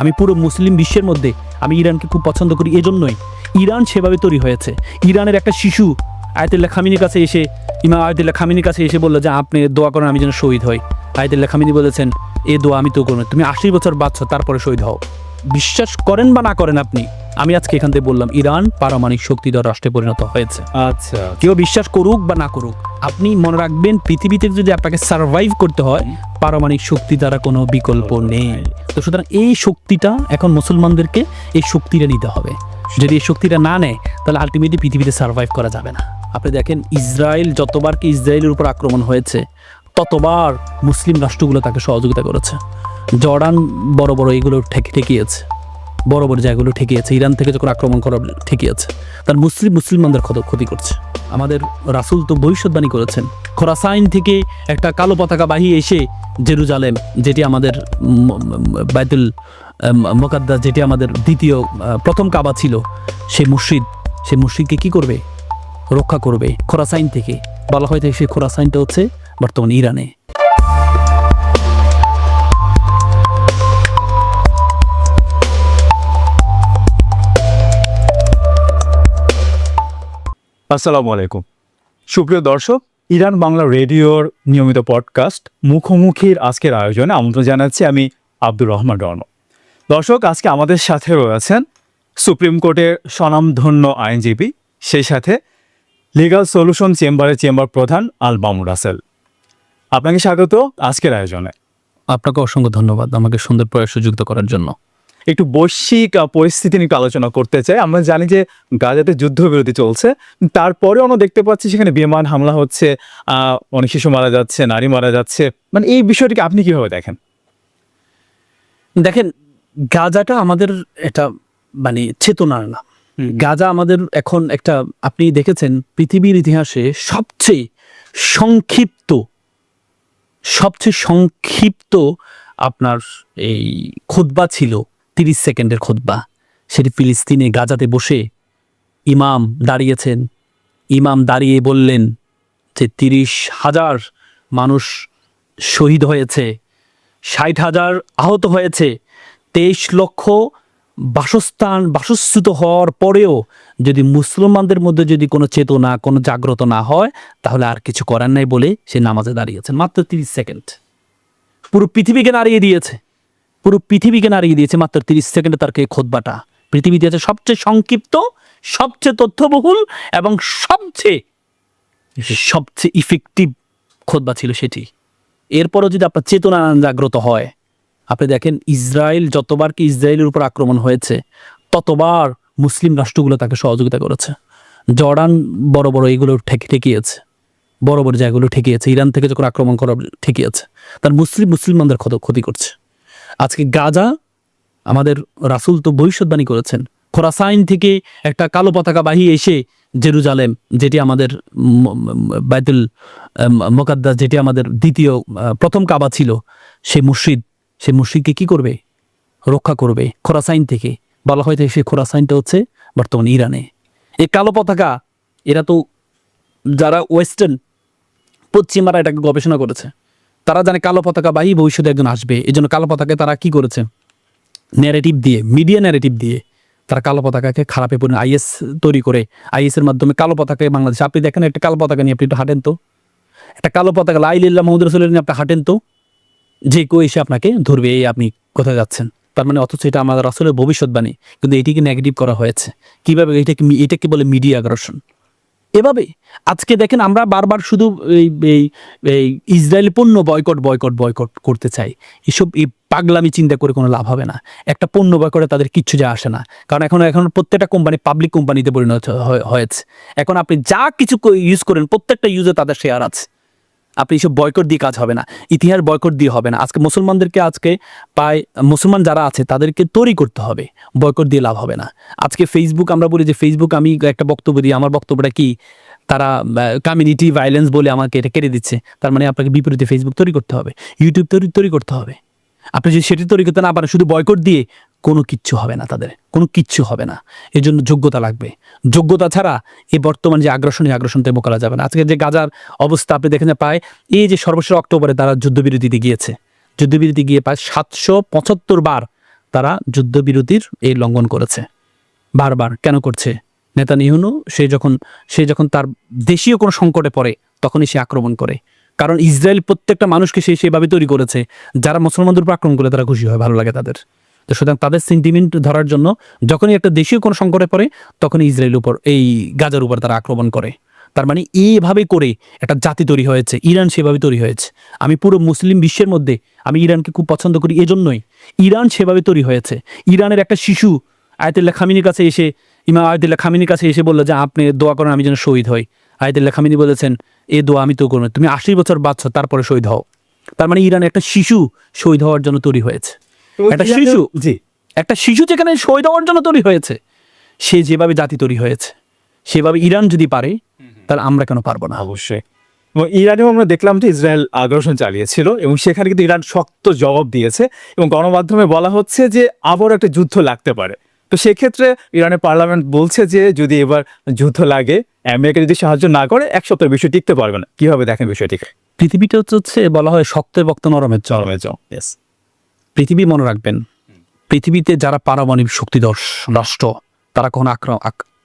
আমি পুরো মুসলিম বিশ্বের মধ্যে আমি ইরানকে খুব পছন্দ করি। এজন্যই ইরান সেভাবে তৈরি হয়েছে। ইরানের একটা শিশু আয়াতুল্লাহ খামিনির কাছে এসে ইমাম আয়াতুল্লাহ খামিনির কাছে এসে বললো যে আপনি দোয়া করেন আমি যেন শহীদ হই। আয়াতুল্লাহ খামিনি বলেছেন এ দোয়া আমি তো করবো, তুমি 80 বছর বাঁচছো তারপরে শহীদ হও। বিশ্বাস করেন বা না করেন আপনি, আমি আজকে এখান থেকে বললাম ইরান পারমাণবিক শক্তিধর রাষ্ট্রে পরিণত হয়েছে। আচ্ছা, কেউ বিশ্বাস করুক বা না করুক, আপনি মনে রাখবেন পৃথিবীতে যদি আপনাকে সার্ভাইভ করতে হয় পারমাণবিক শক্তি দ্বারা কোনো বিকল্প নেই। তো সুতরাং এই শক্তিটা এখন মুসলমানদেরকে এই শক্তিটা নিতে হবে। যদি এই শক্তিটা না নেয় তাহলে আলটিমেটলি পৃথিবীতে সার্ভাইভ করা যাবে না। আপনি দেখেন ইসরায়েল যতবার কি ইসরায়েলের উপর আক্রমণ হয়েছে ততবার মুসলিম রাষ্ট্রগুলো তাকে সহযোগিতা করেছে। জর্ডান বড় বড় এগুলো ঠেকিয়েছে, বড় বড় জায়গাগুলো ঠেকিয়েছে। ইরান থেকে যখন আক্রমণ করা ঠেকিয়েছে, তার মুসলমানদের ক্ষতি করছে। আমাদের রাসূল তো ভবিষ্যৎবাণী করেছেন খোরাসাইন থেকে একটা কালো পতাকা বাহি এসে জেরুজালেম, যেটি আমাদের বাইতুল মুকাদ্দাস, যেটি আমাদের প্রথম কাবা ছিল, সেই মসজিদকে কি করবে? রক্ষা করবে খোরাসাইন থেকে। বলা হয় সেই খোরাসাইনটা হচ্ছে বর্তমানে ইরানে। আসসালামু আলাইকুম সুপ্রিয় দর্শক, ইরান বাংলা রেডিওর নিয়মিত পডকাস্ট মুখোমুখির আজকের আয়োজনে আমন্ত্রণ জানাচ্ছি আমি আব্দুর রহমান রণ। দর্শক, আজকে আমাদের সাথে রয়েছেন সুপ্রিম কোর্টের স্বনামধন্য আইনজীবী, সেই সাথে লিগাল সলিউশন চেম্বারের চেম্বার প্রধান আল মামুন রাসেল। আপনাকে স্বাগত আজকের আয়োজনে। আপনাকে অসংখ্য ধন্যবাদ আমাকে সুন্দর প্রয়াস যুক্ত করার জন্য। একটু বৈশ্বিক পরিস্থিতি নিয়ে আলোচনা করতে চাই। আমরা জানি যে গাজাতে যুদ্ধবিরতি চলছে, তারপরেও আমরা দেখতে পাচ্ছি সেখানে বিমান হামলা হচ্ছে, অনেক শিশু মারা যাচ্ছে, নারী মারা যাচ্ছে। মানে এই বিষয়টিকে আপনি কিভাবে দেখেন? দেখেন, গাজাটা আমাদের এটা মানে চেতনার না। গাজা আমাদের এখন একটা, আপনি দেখেছেন পৃথিবীর ইতিহাসে সবচেয়ে সংক্ষিপ্ত আপনার এই খুতবা ছিল 30 সেকেন্ডের খুতবা। সেটি ফিলিস্তিনে গাজাতে বসে ইমাম দাঁড়িয়েছেন। ইমাম দাঁড়িয়ে বললেন যে 30,000 মানুষ শহীদ হয়েছে, 60,000 আহত হয়েছে, 23 লক্ষ বাসস্থান হওয়ার পরেও যদি মুসলমানদের মধ্যে যদি কোনো চেতনা, কোনো জাগ্রত না হয় তাহলে আর কিছু করার নাই বলে সে নামাজে দাঁড়িয়েছেন। মাত্র 30 সেকেন্ড পুরো পৃথিবীকে নাড়িয়ে দিয়েছে মাত্র 30 সেকেন্ডে তার খুতবাটা। পৃথিবীতে আছে সবচেয়ে সংক্ষিপ্ত, সবচেয়ে তথ্যবহুল এবং সবচেয়ে ইফেক্টিভ খুতবা ছিল সেটি। এরপরও যদি আপনার চেতনা জাগ্রত হয়, আপনি দেখেন ইসরায়েল যতবার কি ইসরায়েলের উপর আক্রমণ হয়েছে ততবার মুসলিম রাষ্ট্রগুলো তাকে সহযোগিতা করেছে। জর্ডান বড় বড় এগুলো ঠেকিয়েছে, বড় বড় জায়গাগুলো ঠেকিয়েছে। ইরান থেকে যখন আক্রমণ করা ঠেকিয়েছে, তার মুসলমানদের ক্ষতি করছে। আজকে গাজা, আমাদের রাসূল তো ভবিষ্যৎবাণী করেছেন খোরাসাইন থেকে একটা কালো পতাকা বাহি এসে জেরুজালেম, যেটি আমাদের বাইতুল মুকাদ্দাস, যেটি আমাদের প্রথম কাবা ছিল, সেই মসজিদকে কি করবে? রক্ষা করবে খোরাসাইন থেকে। বলা হয় সেই খোরাসাইনটা হচ্ছে বর্তমানে ইরানে। এই কালো পতাকা, এরা তো যারা ওয়েস্টার্ন পশ্চিমারা এটাকে গবেষণা করেছে, তারা জানে কালো পতাকা বাহি ভবিষ্যতে একজন আসবে। এই জন্য কালো পতাকায় তারা কি করেছে? মিডিয়া ন্যারেটিভ দিয়ে তারা কালো পতাকাকে খারাপে পরিণত, আইএস তৈরি করে আইএসের মাধ্যমে কালো পতাকায় বাংলাদেশে। আপনি দেখেন একটা কালো পতাকা নিয়ে আপনি একটু হাঁটেন তো, একটা কালো পতাকা লা ইলাহা ইল্লাল্লাহ মুহাম্মাদুর রাসূলুল্লাহ নিয়ে আপনি হাঁটেন তো, যে কেউ এসে আপনাকে ধরবে এই আপনি কোথায় যাচ্ছেন। তার মানে অথচ এটা আমাদের রাসূলের ভবিষ্যৎবাণী, কিন্তু এটিকে নেগেটিভ করা হয়েছে। কিভাবে? এটাকে বলে মিডিয়া আগ্রাসন। এভাবে আজকে দেখেন আমরা বারবার শুধু এই ইসরায়েল পণ্য বয়কট করতে চাই। এসব এই পাগলামি চিন্তা করে কোনো লাভ হবে না। একটা পণ্য বয়কটে তাদের কিচ্ছু যায় আসে না, কারণ এখন প্রত্যেকটা কোম্পানি পাবলিক কোম্পানিতে পরিণত হয়েছে। এখন আপনি যা কিছু ইউজ করেন প্রত্যেকটা ইউজে তাদের শেয়ার আছে। আপনি এইসব বয়কট দিয়ে কাজ হবে না, ইতিহাস বয়কট দিয়ে হবে না। আজকে মুসলমান যারা আছে তাদেরকে তৈরি করতে হবে, বয়কট দিয়ে লাভ হবে না। আজকে ফেসবুক, আমরা বলি যে ফেসবুক, আমি একটা বক্তব্য দিই, আমার বক্তব্যটা কি? তারা কমিউনিটি ভায়োলেন্স বলে আমাকে এটা কেড়ে দিচ্ছে। তার মানে আপনাকে বিপরীতে ফেসবুক তৈরি করতে হবে, ইউটিউব তৈরি করতে হবে। আপনি যদি সেটি তৈরি করতে না পারেন, শুধু বয়কট দিয়ে কোনো কিচ্ছু হবে না, তাদের কোনো কিচ্ছু হবে না। এর জন্য যোগ্যতা লাগবে। যোগ্যতা ছাড়া এই বর্তমান যে আগ্রাসনতে মোকাবেলা যাবে না। আজকে যে গাজার অবস্থা আপনি দেখেন, প্রায় এই যে সর্বশেষ অক্টোবরে তারা যুদ্ধবিরতিতে গিয়ে প্রায় 775 বার তারা যুদ্ধবিরতির এই লঙ্ঘন করেছে বারবার। কেন করছে? নেতানিয়াহু সে যখন তার দেশীয় কোনো সংকটে পড়ে তখনই সে আক্রমণ করে। কারণ ইসরায়েল প্রত্যেকটা মানুষকে সে সেভাবে তৈরি করেছে, যারা মুসলমানদের উপর আক্রমণ করে তারা খুশি হয়, ভালো লাগে তাদের। তো সুতরাং তাদের সেন্টিমেন্ট ধরার জন্য যখনই একটা দেশীয় কোনো সংকটে পড়ে তখনই ইসরায়েলের উপর, এই গাজার উপর তারা আক্রমণ করে। তার মানে এইভাবে করে একটা জাতি তৈরি হয়েছে, ইরান সেভাবে তৈরি হয়েছে। আমি পুরো মুসলিম বিশ্বের মধ্যে আমি ইরানকে খুব পছন্দ করি এজন্যই, ইরান সেভাবে তৈরি হয়েছে। ইরানের একটা শিশু আয়াতুল্লাহ খামিনির কাছে এসে, ইমাম আয়াতুল্লাহ খামিনির কাছে এসে বললো যে আপনি দোয়া করেন আমি যেন শহীদ হই। আয়াতুল্লাহ খামিনি বলেছেন এই দোয়া আমি তো করবো, তুমি 80 বছর বাঁচছো তারপরে শহীদ হও। তার মানে ইরান একটা শিশু শহীদ হওয়ার জন্য তৈরি হয়েছে। একটা শিশু, জি, একটা শিশু যেখানে শহীদ হওয়ার জন্য তৈরি হয়েছে, সে যেভাবে জাতি তৈরি হয়েছে সেভাবে ইরান যদি পারে তাহলে আমরা কেন পারবো না? অবশ্যই। এবং ইরানেও আমরা দেখলাম যে ইসরায়েল আগ্রাসন চালিয়েছিল এবং সেখানে কিন্তু ইরান শক্ত জবাব দিয়েছে এবং গণমাধ্যমে বলা হচ্ছে যে আবার একটা যুদ্ধ লাগতে পারে। তো সেক্ষেত্রে ইরানের পার্লামেন্ট বলছে যে যদি এবার যুদ্ধ লাগে, আমেরিকা যদি সাহায্য না করে 1 সপ্তাহের বিষয় টিকতে পারবে না। কিভাবে দেখেন বিষয়টিকে? পৃথিবীটা হচ্ছে বলা হয় শক্তের বক্ত নরমের চর। Yes. পৃথিবী মনে রাখবেন, পৃথিবীতে যারা পারমাণবিক শক্তিধর রাষ্ট্র তারা কখনো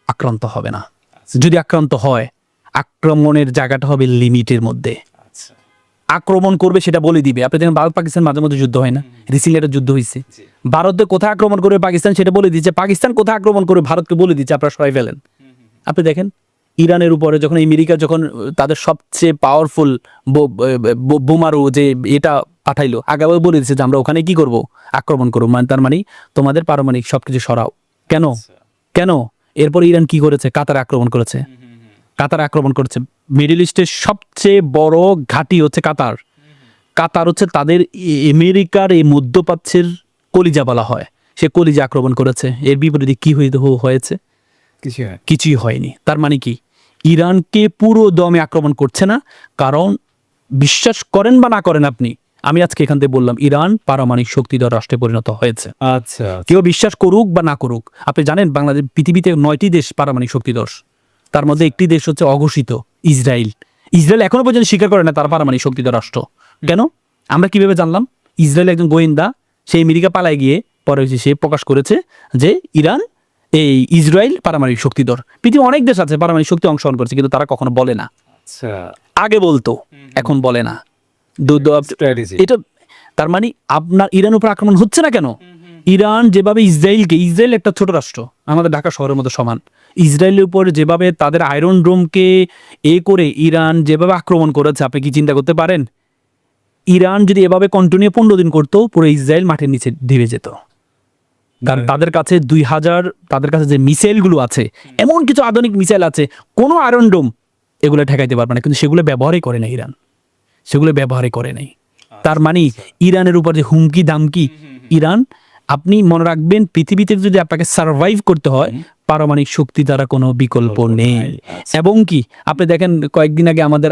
আক্রান্ত হবে না। যদি আক্রান্ত হয় আক্রমণের জায়গাটা হবে লিমিটের মধ্যে। আক্রমণ করবে সেটা বলে দিবে। আপনি দেখেন ভারত পাকিস্তান মাঝে মধ্যে যুদ্ধ হয় না, রিসেন্টলি একটা যুদ্ধ হয়েছে। ভারতে কোথায় আক্রমণ করবে পাকিস্তান সেটা বলে দিচ্ছে, পাকিস্তান কোথায় আক্রমণ করবে ভারতকে বলে দিচ্ছে আপনারা সরাই ফেলেন। আপনি দেখেন ইরানের উপরে যখন আমেরিকা যখন তাদের সবচেয়ে পাওয়ারফুল বোমারু যে এটা পাঠাইলো, আগে বলে দিচ্ছে যে আমরা ওখানে কি করব, আক্রমণ করবো। মানে তার মানে তোমাদের পারমাণবিক সবকিছু সরাও। কেন কেন? এরপর ইরান কি করেছে? কাতারে আক্রমণ করেছে। কাতার আক্রমণ করেছে। মিডল ইস্টের সবচেয়ে বড় ঘাঁটি হচ্ছে কাতার। কাতার হচ্ছে তাদের আমেরিকার এই মধ্যপ্রাচ্যের কলিজা বলা হয়, সে কলিজা আক্রমণ করেছে। এর বিপরীতে কি হয়েছে? কিছুই হয়নি। তার মানে কি ইরানকে পুরো দমে আক্রমণ করছে না। কারণ বিশ্বাস করেন বা না করেন আপনি, আমি আজকে এখান থেকে বললাম ইরান পারমাণবিক শক্তিধর রাষ্ট্রে পরিণত হয়েছে। আচ্ছা, কেউ বিশ্বাস করুক বা না করুক, আপনি জানেন বাংলাদেশ পৃথিবীতে 9টি দেশ পারমাণবিক শক্তিধর, তার মধ্যে একটি দেশ হচ্ছে অঘোষিত ইসরায়েল। ইসরায়েল এখনো পর্যন্ত স্বীকার করে না তার পারমাণবিক শক্তিধর রাষ্ট্র। কেন? আমরা কিভাবে জানলাম? ইসরায়েল একজন গোয়েন্দা, সেই আমেরিকা পালায় গিয়ে পরে সে প্রকাশ করেছে যে ইরান এই ইসরায়েল পারমাণবিক শক্তিধর। পৃথিবীর অনেক দেশ আছে পারমাণবিক শক্তি অংশগ্রহণ করেছে কিন্তু তারা কখনো বলে না। আচ্ছা, আগে বলতো, এখন বলে না। স্ট্র্যাটেজি। এটা তার মানে আপনার ইরান উপর আক্রমণ হচ্ছে না কেন? ইরান যেভাবে ইসরায়েল একটা ছোট রাষ্ট্র, আমাদের ঢাকা শহরের মতো সমান, ইসরায়েলের উপর যেভাবে তাদের আয়রন ডোমকে করে ইরান যেভাবে আক্রমণ করেছে, আপনি কি চিন্তা করতে পারেন? ইরান যদি এভাবে কন্টিনিউ 15 দিন করতো, পুরো ইসরায়েল মাটির নিচে ধীরে যেত। কারণ তাদের কাছে 2000, তাদের কাছে যে মিসাইলগুলো আছে, এমন কিছু আধুনিক মিসাইল আছে কোনো আয়রন ডোম এগুলো ঠেকাইতে পারবে না, কিন্তু সেগুলো ব্যবহারই করে না ইরান, সেগুলো ব্যবহারই করে নাই। তার মানে ইরানের উপর যে হুমকি দামকি, ইরান, আপনি মনে রাখবেন পৃথিবীতে যদি আপনাকে সার্ভাইভ করতে হয় পারমাণবিক শক্তি দ্বারা কোনো বিকল্প নেই। এবং কি আপনি দেখেন কয়েকদিন আগে আমাদের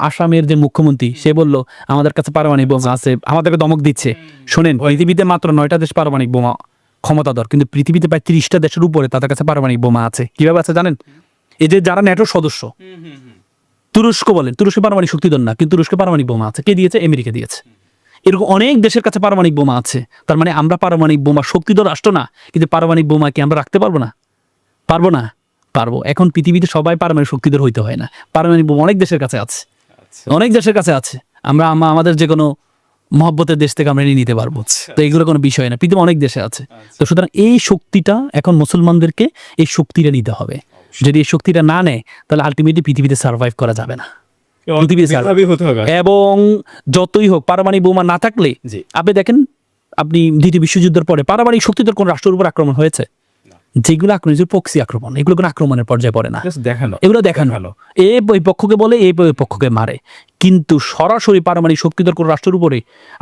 আসামের যে মুখ্যমন্ত্রী সে বলল আমাদের কাছে পারমাণবিক বোমা আছে, আমাদেরকে দমক দিচ্ছে। শোনেন, পৃথিবীতে মাত্র 9টা দেশ পারমাণবিক বোমা ক্ষমতাধর, কিন্তু পৃথিবীতে প্রায় 30টা দেশের উপরে তাদের কাছে পারমাণবিক বোমা আছে। কিভাবে আছে জানেন? এই যে যারা ন্যাটোর সদস্য, তুরস্ক বলেন, তুরস্ক পারমাণবিক শক্তিধর না, কিন্তু তুরস্কে পারমাণবিক বোমা আছে। কে দিয়েছে? আমেরিকা দিয়েছে। এরকম অনেক দেশের কাছে পারমাণবিক বোমা আছে। তার মানে আমরা পারমাণবিক বোমা শক্তিধর রাষ্ট্র না, কিন্তু পারমাণবিক বোমা কি আমরা রাখতে পারবো না? পারবো না? পারবো। এখন পৃথিবীতে সবাই পারমাণবিক শক্তিধর হইতে হয় না, পারমাণবিক বোমা অনেক দেশের কাছে আছে, অনেক দেশের কাছে আছে। আমরা আমাদের যে কোনো মহব্বতের দেশ থেকে আমরা নিয়ে নিতে পারবো। তো এগুলো কোনো বিষয় না, পৃথিবী অনেক দেশে আছে। তো সুতরাং এই শক্তিটা এখন মুসলমানদেরকে এই শক্তিটা নিতে হবে। যদি এই শক্তিটা না নেয় তাহলে আলটিমেটলি পৃথিবীতে সার্ভাইভ করা যাবে না। এবং যতই হোক পারমাণবিক বোমা না থাকলে, আপনি দেখেন আপনি দ্বিতীয় বিশ্বযুদ্ধের পরে পারমাণবিক শক্তিধর কোন রাষ্ট্রের উপর আক্রমণ হয়েছে? যেগুলো আক্রমণ, প্রক্সি আক্রমণ, এগুলো কোনো আক্রমণের পর্যায়ে পড়ে না, এগুলো দেখানো। এই পক্ষকে বলে এই পক্ষকে মারে, কিন্তু সরাসরি পারমাণবিক শক্তিধর কোন রাষ্ট্রের উপরে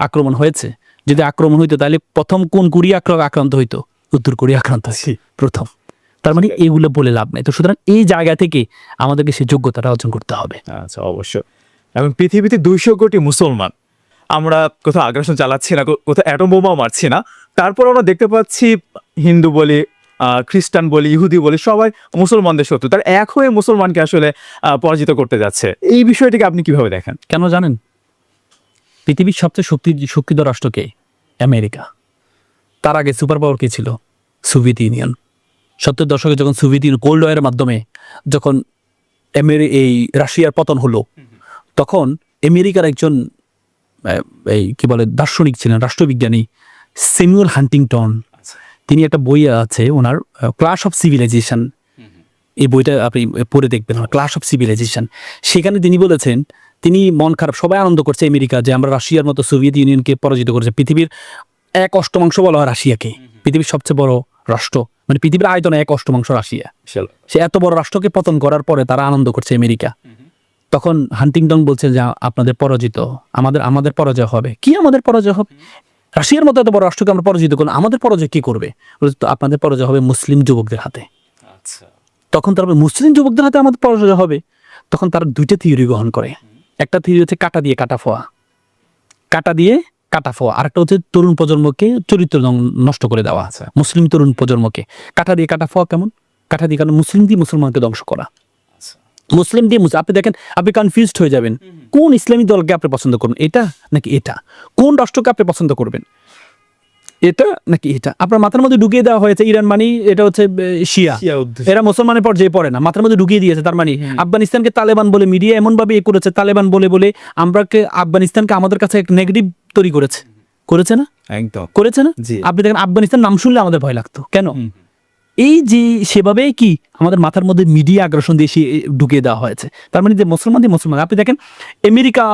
আক্রমণ হয়েছে? যদি আক্রমণ হইতো তাহলে প্রথম কোন কোরিয়া আক্রান্ত হইতো? উত্তর কোরিয়া আক্রান্ত হয়েছে প্রথম। তার মানে এগুলো বলে লাভ নেই। তো সুতরাং এই জায়গা থেকে আমাদেরকে সেই যোগ্যতাটা অর্জন করতে হবে। আচ্ছা, অবশ্যই। এবং পৃথিবীতে 200 কোটি মুসলমান, আমরা কোথাও আগ্রাসন চালাচ্ছি না, কোথাও অ্যাটম বোমাও মারছি না, তারপর আমরা দেখতে পাচ্ছি হিন্দু বলি, খ্রিস্টান বলি, ইহুদি বলি, সবাই মুসলমানদের শত্রু। তার এক হয়ে মুসলমানকে আসলে পরাজিত করতে যাচ্ছে। এই বিষয়টিকে আপনি কিভাবে দেখেন? কেন জানেন? পৃথিবীর সবচেয়ে শক্তিধর রাষ্ট্রকে আমেরিকা। তার আগে সুপার পাওয়ার কে ছিল? Soviet union. 70 দশকে যখন সোভিয়েত ইউনিয়ন কোল্ড ওয়ারের মাধ্যমে যখন এই রাশিয়ার পতন হলো, তখন আমেরিকার একজন এই কি বলে দার্শনিক ছিলেন, রাষ্ট্রবিজ্ঞানী স্যামুয়েল হান্টিংটন। তিনি একটা বই আছে ওনার, ক্লাস অফ সিভিলাইজেশন, এই বইটা আপনি পড়ে দেখবেন, ক্লাস অফ সিভিলাইজেশন। সেখানে তিনি বলেছেন, তিনি মন খারাপ, সবাই আনন্দ করছে আমেরিকা যে আমরা রাশিয়ার মতো সোভিয়েত ইউনিয়নকে পরাজিত করেছে। পৃথিবীর 1/8 বলা হয় রাশিয়াকে, পৃথিবীর সবচেয়ে বড় রাষ্ট্র, মানে পৃথিবীর আয়তনে 1/8 রাশিয়া। সে এত বড় রাষ্ট্রকে পতন করার পরে তারা আনন্দ করছে আমেরিকা। তখন হান্টিংটন বলছে যে আপনাদের পরাজিত, আমাদের পরাজয় হবে। কি আমাদের পরাজয় হবে? রাশিয়ার মতো এত বড় রাষ্ট্রকে আমরা পরাজিত করলাম, আমাদের পরাজয় কি করবে? তো আপনাদের পরাজয় হবে মুসলিম যুবকদের হাতে। তখন তারপরে মুসলিম যুবকদের হাতে আমাদের পরাজয় হবে। তখন তারা 2টা থিওরি গ্রহণ করে। একটা থিওরি হচ্ছে কাটা দিয়ে কাটা ফোয়া, কাটা দিয়ে কাটা ফোয়া। আরেকটা হচ্ছে তরুণ প্রজন্মকে চরিত্র নষ্ট করে দেওয়া। মুসলিম তরুণ প্রজন্মকে কাটা দিয়ে কাটা ফোয়া কেমন? কাটা দিয়ে কাটা মুসলিম দিয়ে মুসলমানকে ধ্বংস করা, মুসলিম দিয়ে আপনি দেখেন, আপনি কনফিউজড হয়ে যাবেন কোন ইসলামী দলকে আপনি পছন্দ করবেন, এটা নাকি এটা, কোন রাষ্ট্রকে আপনি পছন্দ করবেন, এটা নাকি এটা। আপনার মাথার মধ্যে ঢুকিয়ে দেওয়া হয়েছে ইরান মানে এটা হচ্ছে শিয়া, এরা মুসলমানের পর্যায়ে পড়ে না, মাথার মধ্যে ঢুকিয়ে দিয়েছে। তার মানে আফগানিস্তানকে তালেবান বলে মিডিয়া এমন ভাবে করেছে, তালেবান বলে বলে আমরাকে আফগানিস্তানকে আমাদের কাছে এক নেগেটিভ তৈরি করেছে না? একদম করেছে না? আপনি দেখেন আফগানিস্তান নাম শুনলে আমাদের ভয় লাগতো কেন? এই যে সেভাবে কি আমাদের মাথার মধ্যে মিডিয়া আগ্রাসন দিয়ে ঢুকিয়ে দেওয়া হয়েছে। তার মানে যে মুসলমান দিয়ে মুসলমান। আপনি দেখেন আমেরিকা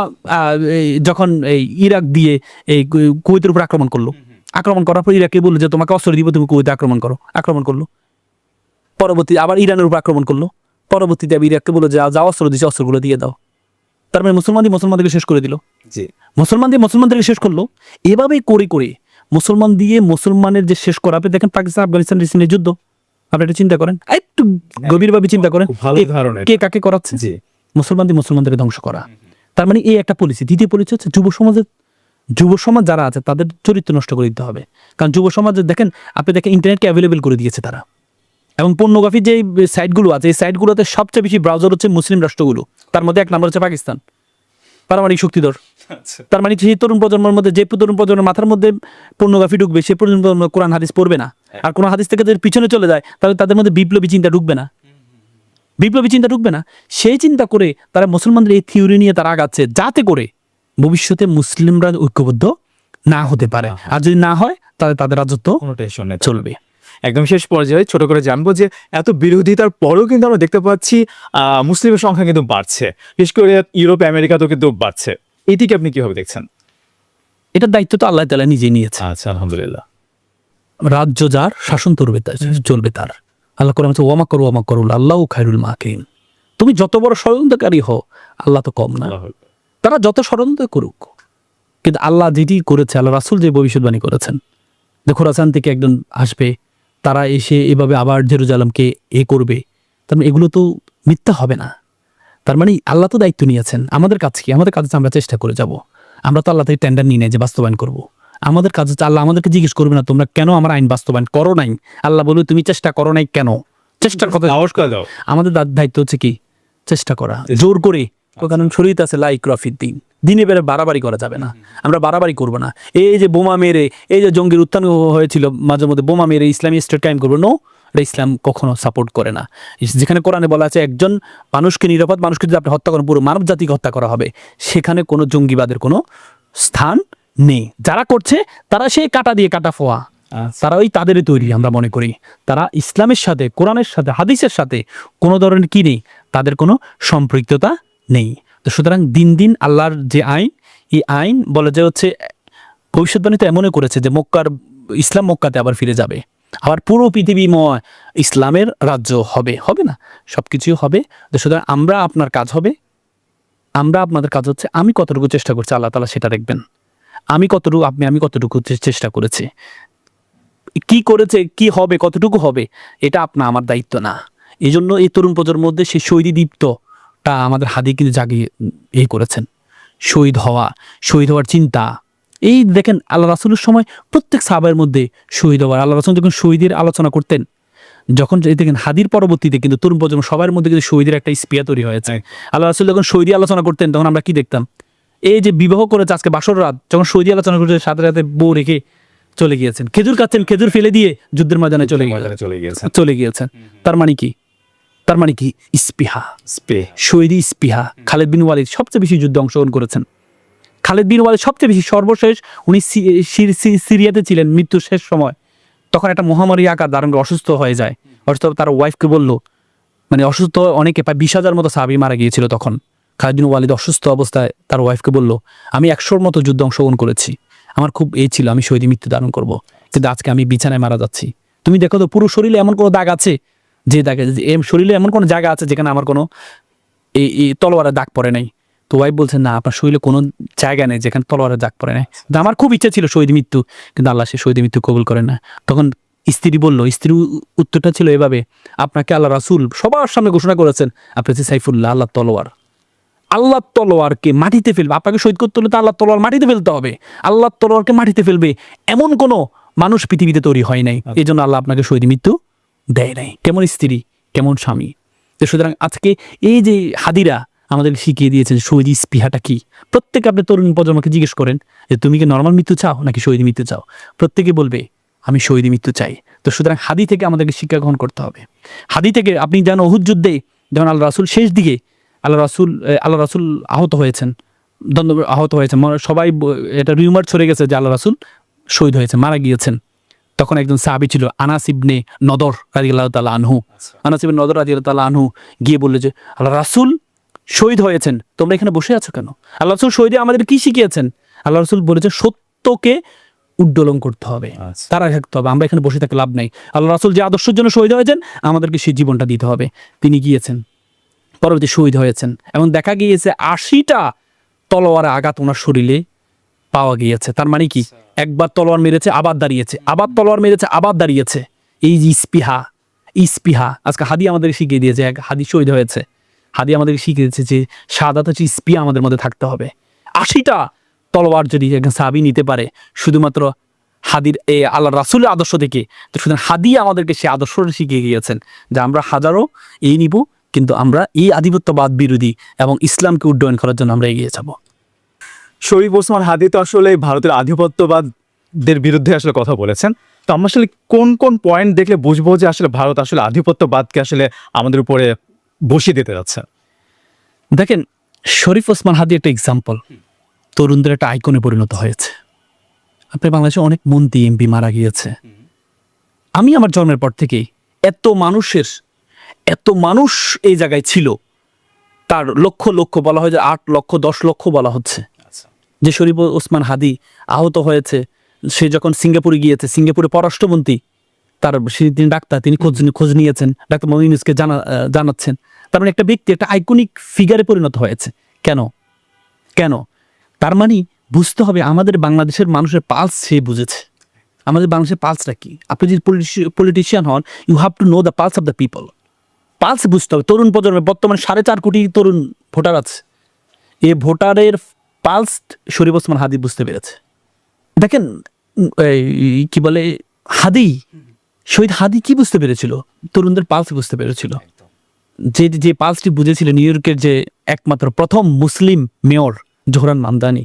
যখন এই ইরাক দিয়ে এই কুয়েতের উপর আক্রমণ করলো, আক্রমণ করার পর ইরাকে বললো যে তোমাকে অস্ত্র দিব, তুমি কুয়েতে আক্রমণ করো, আক্রমণ করলো। পরবর্তী আবার ইরানের উপর আক্রমণ করলো, পরবর্তীতে ইরাককে বললো যে যা অস্ত্র দিচ্ছে অস্ত্রগুলো দিয়ে দাও। তার মানে মুসলমান দিয়ে মুসলমানদেরকে শেষ করে দিল, মুসলমান দিয়ে মুসলমানদেরকে শেষ করলো। এভাবেই করে করে মুসলমান দিয়ে মুসলমানের যে শেষ করা। আপনি দেখেন পাকিস্তান আফগানিস্তান রিসেন্টলি যুদ্ধ, আপনি এটা চিন্তা করেন, একটু গভীরভাবে চিন্তা করেন, কে কাকে করাচ্ছে? মুসলমান দিয়ে মুসলমানদের ধ্বংস করা। তার মানে এই একটা পলিসি। দ্বিতীয় পলিসি হচ্ছে যুব সমাজ যারা আছে তাদের চরিত্র নষ্ট করে দিতে হবে। কারণ যুব সমাজে দেখেন, আপনি দেখেন ইন্টারনেটকে অ্যাভেলেবেল করে দিয়েছে তারা, এবং পর্নোগ্রাফির যে সাইটগুলো আছে এই সাইটগুলোতে সবচেয়ে বেশি ব্রাউজার হচ্ছে মুসলিম রাষ্ট্রগুলো, তার মধ্যে 1 নম্বর হচ্ছে পাকিস্তান, পারমাণবিক শক্তিধর। তার মানে সেই তরুণ প্রজন্মের মধ্যে, যে তরুণ প্রজন্মের মাথার মধ্যে পর্নোগ্রাফি ঢুকবে, সে প্রজন্ম কোরআন হাদিস পড়বে না। আর কোরআন হাদিস থেকে যদি পিছনে চলে যায় তাহলে তাদের মধ্যে বিপ্লবী চিন্তা ঢুকবে না, বিপ্লবী চিন্তা ঢুকবে না। সেই চিন্তা করে তারা মুসলমানদের এই থিওরি নিয়ে তারা আগাচ্ছে, যাতে করে ভবিষ্যতে মুসলিমরা ঐক্যবদ্ধ না হতে পারে। আর যদি না হয় তাহলে তাদের রাজত্ব চলবে। একদম শেষ পর্যায়ে ছোট করে জানবো যে এত বিরোধিতার পরেও কিন্তু আমরা দেখতে পাচ্ছি মুসলিমের সংখ্যা কিন্তু বাড়ছে, বিশেষ করে ইউরোপ আমেরিকাতেও কিন্তু বাড়ছে। এটিকে আপনি কিভাবে দেখছেন? এটার দায়িত্ব তো আল্লাহ তাআলা নিজেই নিয়েছে। আচ্ছা, আলহামদুলিল্লাহ। রাজ্য যার, শাসন চলবে তার। আল্লাহ কোরআনে বলছে ওয়ামা করু আল্লাহু খায়রুল মাকিরিন। তুমি যত বড় ষড়যন্ত্রকারী হও, আল্লাহ তো কম না। তারা যত ষড়যন্ত্র করুক, কিন্তু আল্লাহ যেটি করেছে, আল্লাহ রাসূল যে ভবিষ্যৎবাণী করেছেন যে খোরাসান থেকে একজন আসবে, তারা এসে এভাবে আবার জেরুজালেমকে করবে, তার মানে এগুলো তো মিথ্যা হবে না। তার মানে আল্লাহ তো দায়িত্ব নিয়েছেন। আমাদের কাছে কি? আমাদের কাছে আমরা চেষ্টা করে যাব। আমরা তো আল্লাহ থেকে টেন্ডার নিয়ে নেই যে বাস্তবায়ন করব। আমাদের কাজ হচ্ছে, আল্লাহ আমাদেরকে জিজ্ঞেস করবে না তোমরা কেন আমার আইন বাস্তবায়ন করো নাই। আল্লাহ বলবে তুমি চেষ্টা করো নাই কেন? চেষ্টার কথা দাও। আমাদের দায়িত্ব হচ্ছে কি? চেষ্টা করা, জোর করে। কারণ শরীয়তে আছে লা ইকরাহা ফিদ্দীন, দিনে বেড়ে বাড়াবাড়ি করা যাবে না। আমরা বাড়াবাড়ি করব না। এই যে বোমা মেরে, এই যে জঙ্গির উত্থান হয়েছিল মাঝে মধ্যে, বোমা মেরে ইসলামী স্টেট কায়েম করবো, নো, এটা ইসলাম কখনো সাপোর্ট করে না। যেখানে কোরআনে বলা আছে একজন মানুষকে, নিরাপদ মানুষকে যদি আপনি হত্যা করেন, পুরো মানব জাতিকে হত্যা করা হবে, সেখানে কোনো জঙ্গিবাদের কোনো স্থান নেই। যারা করছে তারা সেই কাটা দিয়ে কাটা ফোয়া, তারা ওই তাদেরই তৈরি। আমরা মনে করি তারা ইসলামের সাথে, কোরআনের সাথে, হাদিসের সাথে কোনো ধরনের কি নেই, তাদের কোনো সম্পৃক্ততা নেই। তো সুতরাং দিন দিন আল্লাহর যে আইন, এই আইন বলে যে হচ্ছে ভবিষ্যৎবাণী তো এমনই করেছে যে ইসলাম মক্কাতে আবার ফিরে যাবে, আবার পুরো পৃথিবীময় ইসলামের রাজ্য হবে না, সবকিছুই হবে। তো সুতরাং আপনার কাজ হবে, আপনাদের কাজ হচ্ছে আমি কতটুকু চেষ্টা করছি, আল্লাহ তাআলা সেটা দেখবেন। আমি কতটুকু চেষ্টা করেছি, কি করেছে, কি হবে, কতটুকু হবে, এটা আমার দায়িত্ব না। এই জন্য এই তরুণ প্রজন্মের মধ্যে সেই শহীদি দীপ্তটা আমাদের হাদি কিন্তু জাগিয়ে করেছেন। শহীদ হওয়ার চিন্তা। এই দেখেন আল্লাহ রাসূলের সময় প্রত্যেক সাহাবায়ের মধ্যে শহীদ হওয়ার, আল্লাহ রাসূল যখন শহীদের আলোচনা করতেন, যখন দেখেন হাদির পরবর্তীতে কিন্তু তরুণ প্রজন্ম সবার মধ্যে কিন্তু শহীদের একটা স্পিয়া তৈরি হয়েছে। আল্লাহ রাসূল যখন শহীদি আলোচনা করতেন তখন আমরা কি দেখতাম? এই যে বিবাহ করেছে আজকে বাসর রাত, যখন শহীদি আলোচনা করছে সাথে সাথে বউ রেখে চলে গিয়েছেন, খেজুর খাচ্ছেন, খেজুর ফেলে দিয়ে যুদ্ধের ময়দানে চলে গিয়েছেন। গিয়েছেন। তার মানে কি? স্পৃহা, স্পে শহীদি স্পৃহা। খালেদ বিন ওয়ালিদ সবচেয়ে বেশি যুদ্ধে অংশগ্রহণ করেছেন। খালেদ বিন ওয়ালিদ সবচেয়ে বেশি, সর্বশেষ উনি সিরিয়াতে ছিলেন মৃত্যুর শেষ সময়। তখন একটা মহামারী আকার ধারণ করে অসুস্থ হয়ে যায়। অসুস্থ তার ওয়াইফকে বলল, মানে অসুস্থ অনেকে, প্রায় 20,000 মতো সাহাবী মারা গিয়েছিল তখন। খালেদ বিন ওয়ালিদ অসুস্থ অবস্থায় তার ওয়াইফকে বলল, আমি 100-র মতো যুদ্ধে অংশগ্রহণ করেছি, আমার খুব ছিল আমি শহীদ মৃত্যু ধারণ করবো, কিন্তু আজকে আমি বিছানায় মারা যাচ্ছি। তুমি দেখো তো পুরো শরীরে এমন কোনো দাগ আছে, যে দাগে শরীরে এমন কোনো জায়গা আছে যেখানে আমার কোনো এই তলোয়ারের দাগ পড়ে নাই? তো ওয়াইফ বলছে, না, আপনার শরীরে কোনো জায়গা নেই যেখানে তলোয়ারের দাগ পড়ে নাই। আমার খুব ইচ্ছা ছিল শহীদ মৃত্যু, কিন্তু আল্লাহ সে শহীদ মৃত্যু কবুল করেন না। তখন স্ত্রী বলল, স্ত্রীর উত্তরটা ছিল এভাবে, আপনাকে আল্লাহ রাসূল সবার সামনে ঘোষণা করেছেন আপনি হচ্ছে সাইফুল্লাহ, আল্লাহ তলোয়ার। আল্লাহ তলোয়ারকে মাটিতে ফেলবে, আপনাকে শহীদ করতে হলে তো আল্লাহ তলোয়ার মাটিতে ফেলতে হবে। আল্লাহ তলোয়ারকে মাটিতে ফেলবে এমন কোনো মানুষ পৃথিবীতে তৈরি হয় নাই, এই জন্য আল্লাহ আপনাকে শহীদ মৃত্যু দেয় নাই। কেমন স্ত্রী, কেমন স্বামী! তো সুতরাং আজকে এই যে হাদিরা আমাদের শিখিয়ে দিয়েছেন শহীদ স্পৃহাটা কি। প্রত্যেকে আপনি তরুণ প্রজন্মকে জিজ্ঞেস করেন যে তুমি কি নর্মাল মৃত্যু চাও নাকি শহীদ মৃত্যু চাও, প্রত্যেকে বলবে আমি শহীদ মৃত্যু চাই। তো সুতরাং হাদি থেকে আমাদেরকে শিক্ষা গ্রহণ করতে হবে। হাদি থেকে আপনি যেন উহুদ যুদ্ধে যখন আল্লাহ রাসূল শেষ দিকে আল্লাহ রাসূল আহত হয়েছেন, আহত হয়েছেন, সবাই এটা রিউমার ছড়ে গেছে যে আল্লাহ রাসূল শহীদ হয়েছে, মারা গিয়েছেন। তখন একজন সাহাবী ছিল আনাস ইবনে নদর রাদিয়াল্লাহু তাআলা আনহু। আনাস ইবনে নদর রাদিয়াল্লাহু তাআলা আনহু গিয়ে বলল যে আল্লাহ রাসূল শহীদ হয়েছেন, তোমরা এখানে বসে আছো কেন? আল্লাহ রাসূল শহীদে আমাদের কি শিখিয়েছেন? আল্লাহ রাসূল বলেছে সত্যকে উড্ডলন করতে হবে, তারা থাকতে হবে, আমরা এখানে বসে থাকলে লাভ নাই। আল্লাহ রাসূল যে আদর্শের জন্য শহীদ হয়েছেন আমাদেরকে সেই জীবনটা দিতে হবে। তিনি গিয়েছেন, পরবর্তী শহীদ হয়েছেন, এবং দেখা গিয়েছে 80টা তলোয়ারে আঘাত ওনার শরীরে পাওয়া গিয়েছে। তার মানে কি, একবার তলোয়ার মেরেছে আবার দাঁড়িয়েছে, আবার তলোয়ার মেরেছে আবার দাঁড়িয়েছে। এই যে স্পৃহা আজকে হাদি আমাদের শিখিয়ে দিয়েছে। এক হাদি শহীদ হয়েছে, হাদি আমাদের শিখিয়ে দিয়েছে যে শাহাদাত হচ্ছে স্পৃহা আমাদের মধ্যে থাকতে হবে। 80টা তলোয়ার যদি একজন সাহাবী নিতে পারে শুধুমাত্র হাদির আল্লাহ রাসূলের আদর্শ থেকে, তো সুতরাং হাদি আমাদেরকে সেই আদর্শ শিখিয়ে গিয়েছেন যে আমরা হাজারো নিব, কিন্তু আমরা এই আধিপত্যবাদ বিরোধী এবং ইসলামকে উড্ডয়ন করার জন্য আমরা এগিয়ে যাব। শরীফ ওসমান হাদি তো আসলে ভারতের আধিপত্যবাদের বিরুদ্ধে আসলে কথা বলেছেন। তো আমরা আসলে কোন কোন পয়েন্ট দেখলে বুঝবো যে আসলে ভারত আসলে আধিপত্যবাদকে আসলে আমাদের উপরে বসিয়ে দিতে যাচ্ছে? দেখেন, শরীফ ওসমান হাদি একটা এক্সাম্পল, তরুণদের একটা আইকনে পরিণত হয়েছে। আপনার বাংলাদেশে অনেক মন্ত্রী এমপি মারা গিয়েছে। আমি আমার জন্মের পর থেকেই এত মানুষ এই জায়গায় ছিল, তার লক্ষ লক্ষ বলা হয় যে 8 লক্ষ 10 লক্ষ বলা হচ্ছে যে শরীফ ওসমান হাদি আহত হয়েছে। সে যখন সিঙ্গাপুরে গিয়েছে, সিঙ্গাপুরে পররাষ্ট্রমন্ত্রী তিনি ডাক্তার, তিনি খোঁজ নিয়েছেন, ডাক্তার মোহাম্মদ ইউনূসকে জানাচ্ছেন। তার মানে একটা ব্যক্তি একটা আইকনিক ফিগারে পরিণত হয়েছে। কেন? তার মানে বুঝতে হবে আমাদের বাংলাদেশের মানুষের পালস সে বুঝেছে। আমাদের বাংলাদেশের পালসটা কি? আপনি যদি পলিটিশিয়ান হন, you have to know the pulse of the people. Pulse বুঝতে হবে। তরুণ প্রজন্মের বর্তমানে 4.5 কোটি তরুণ ভোটার আছে, এই ভোটারের পালস শরীফ ওসমান হাদি বুঝতে পেরেছে। দেখেন কি বলে শহীদ হাদি কি বুঝতে পেরেছিল? তরুণদের পালস বুঝতে পেরেছিল। যে পালসটি বুঝেছিল, নিউ ইয়র্কের যে একমাত্র প্রথম মুসলিম মেয়র জোহরান মামদানি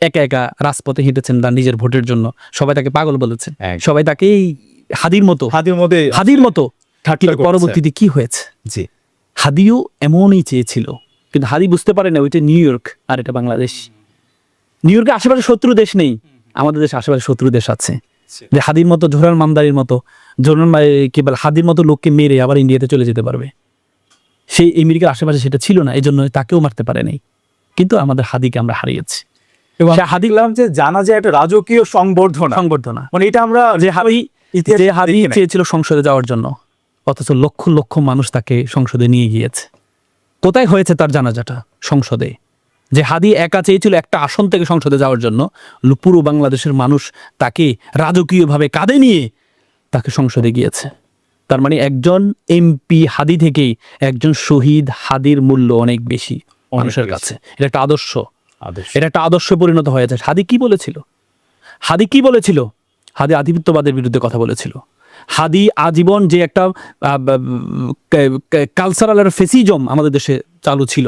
একা একা রাজপথে হেঁটেছেন তার নিজের ভোটের জন্য। সবাই তাকে পাগল বলেছে, সবাই তাকে হাদির মতো। পরবর্তীতে কি হয়েছে? হাদিও এমনই চেয়েছিল, কিন্তু হাদি বুঝতে পারে না ওইটা নিউ ইয়র্ক আর এটা বাংলাদেশ। নিউ ইয়র্কের আশেপাশে শত্রু দেশ নেই, আমাদের দেশে আশেপাশে শত্রু দেশ আছে। যে হাদির মতো, জোহরান মামদানির মতো, হাদির মতো লোককে মেরে আবার ইন্ডিয়াতে চলে যেতে পারবে, সেই আমেরিকার আশেপাশে সেটা ছিল না, এই জন্য তাকেও মারতে পারে নাই। কিন্তু আমাদের হাদিকে আমরা হারিয়েছি। এবং হাদি যে জানা যায় একটা রাজকীয় সংবর্ধনা, মানে এটা আমরা যে হাদি চেয়েছিল সংসদে যাওয়ার জন্য, অথচ লক্ষ লক্ষ মানুষ তাকে সংসদে নিয়ে গিয়েছে। কোথায় হয়েছে তার জানাজাটা? সংসদে। যে হাদি একা চেয়েছিল একটা আসন থেকে সংসদে যাওয়ার জন্য, পুরো বাংলাদেশের মানুষ তাকে রাজকীয়ভাবে কাঁধে নিয়ে তাকে সংসদে গিয়েছে। তার মানে একজন এমপি হাদি থেকেই একজন শহীদ হাদির মূল্য অনেক বেশি মানুষের কাছে। এটা একটা আদর্শ, এটা একটা আদর্শে পরিণত হয়েছে। হাদি কি বলেছিল? হাদি আধিপত্যবাদের বিরুদ্ধে কথা বলেছিল। হাদি আজীবন যে একটা কালচারাল ফেসিজম আমাদের দেশে চালু ছিল,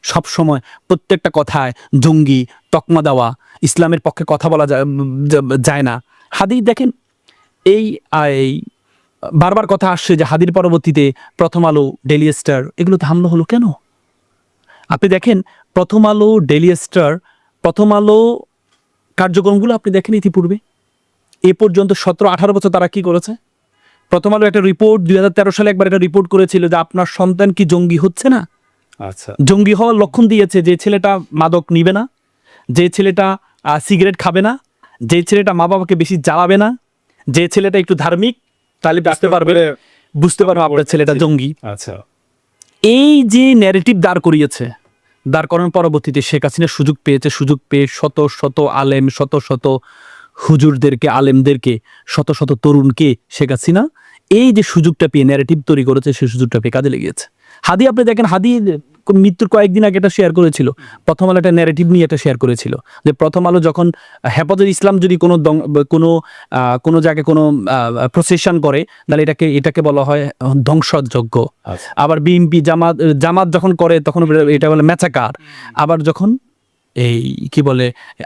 সব সময় প্রত্যেকটা কথায় জঙ্গি তকমা দেওয়া, ইসলামের পক্ষে কথা বলা যায় না, হাদি দেখেন এই এই বারবার কথা আসছে যে হাদির পরবর্তীতে প্রথম আলো, ডেইলি স্টার এগুলোতে হামলা হলো কেন? আপনি দেখেন প্রথম আলো, ডেইলি স্টার, প্রথম আলো কার্যক্রমগুলো আপনি দেখেন ইতিপূর্বে এ পর্যন্ত 17-18 বছর তারা কি করেছে? প্রথম আলো একটা রিপোর্ট 2013 সালে একবার একটা রিপোর্ট করেছিল যে আপনার সন্তান কি জঙ্গি হচ্ছে না, আচ্ছা, জঙ্গি হওয়ার লক্ষণ দিয়েছে যে ছেলেটা মাদক নিবে না, যে ছেলেটা সিগারেট খাবে না, যে ছেলেটা মা বাবাকে বেশি জ্বালাবে না, যে ছেলেটা একটু ধার্মিক, তাহলে বুঝতে পারবে আপনার ছেলেটা জঙ্গি। আচ্ছা, এই যে ন্যারেটিভ দাঁড় করিয়েছে, দাঁড় করানোর পরবর্তীতে শেখ হাসিনা সুযোগ পেয়েছে, সুযোগ পেয়ে শত শত আলেম, শত শত হুজুরদেরকে, আলেমদেরকে, শত শত তরুণকে শেখ হাসিনা এই যে সুযোগটা পেয়ে ন্যারেটিভ তৈরি করেছে, সেই সুযোগটা পেয়ে কাজে লেগেছে। হাদি আপনি দেখেন, হাদি মৃত্যুর কয়েকদিন আগে এটা শেয়ার করেছিল, প্রথম আলো একটা ন্যারেটিভ নিয়ে এটা শেয়ার করেছিল যে প্রথম আলো যখন হেফাজত ইসলাম যদি কোনো জায়গায় কোনো প্রসেশন করে তাহলে এটাকে বলা হয় ধ্বংসযজ্ঞ। আচ্ছা। আবার বিএনপি জামাত যখন করে তখন এটা বলে ম্যাচাকার। আবার যখন এই কি বলে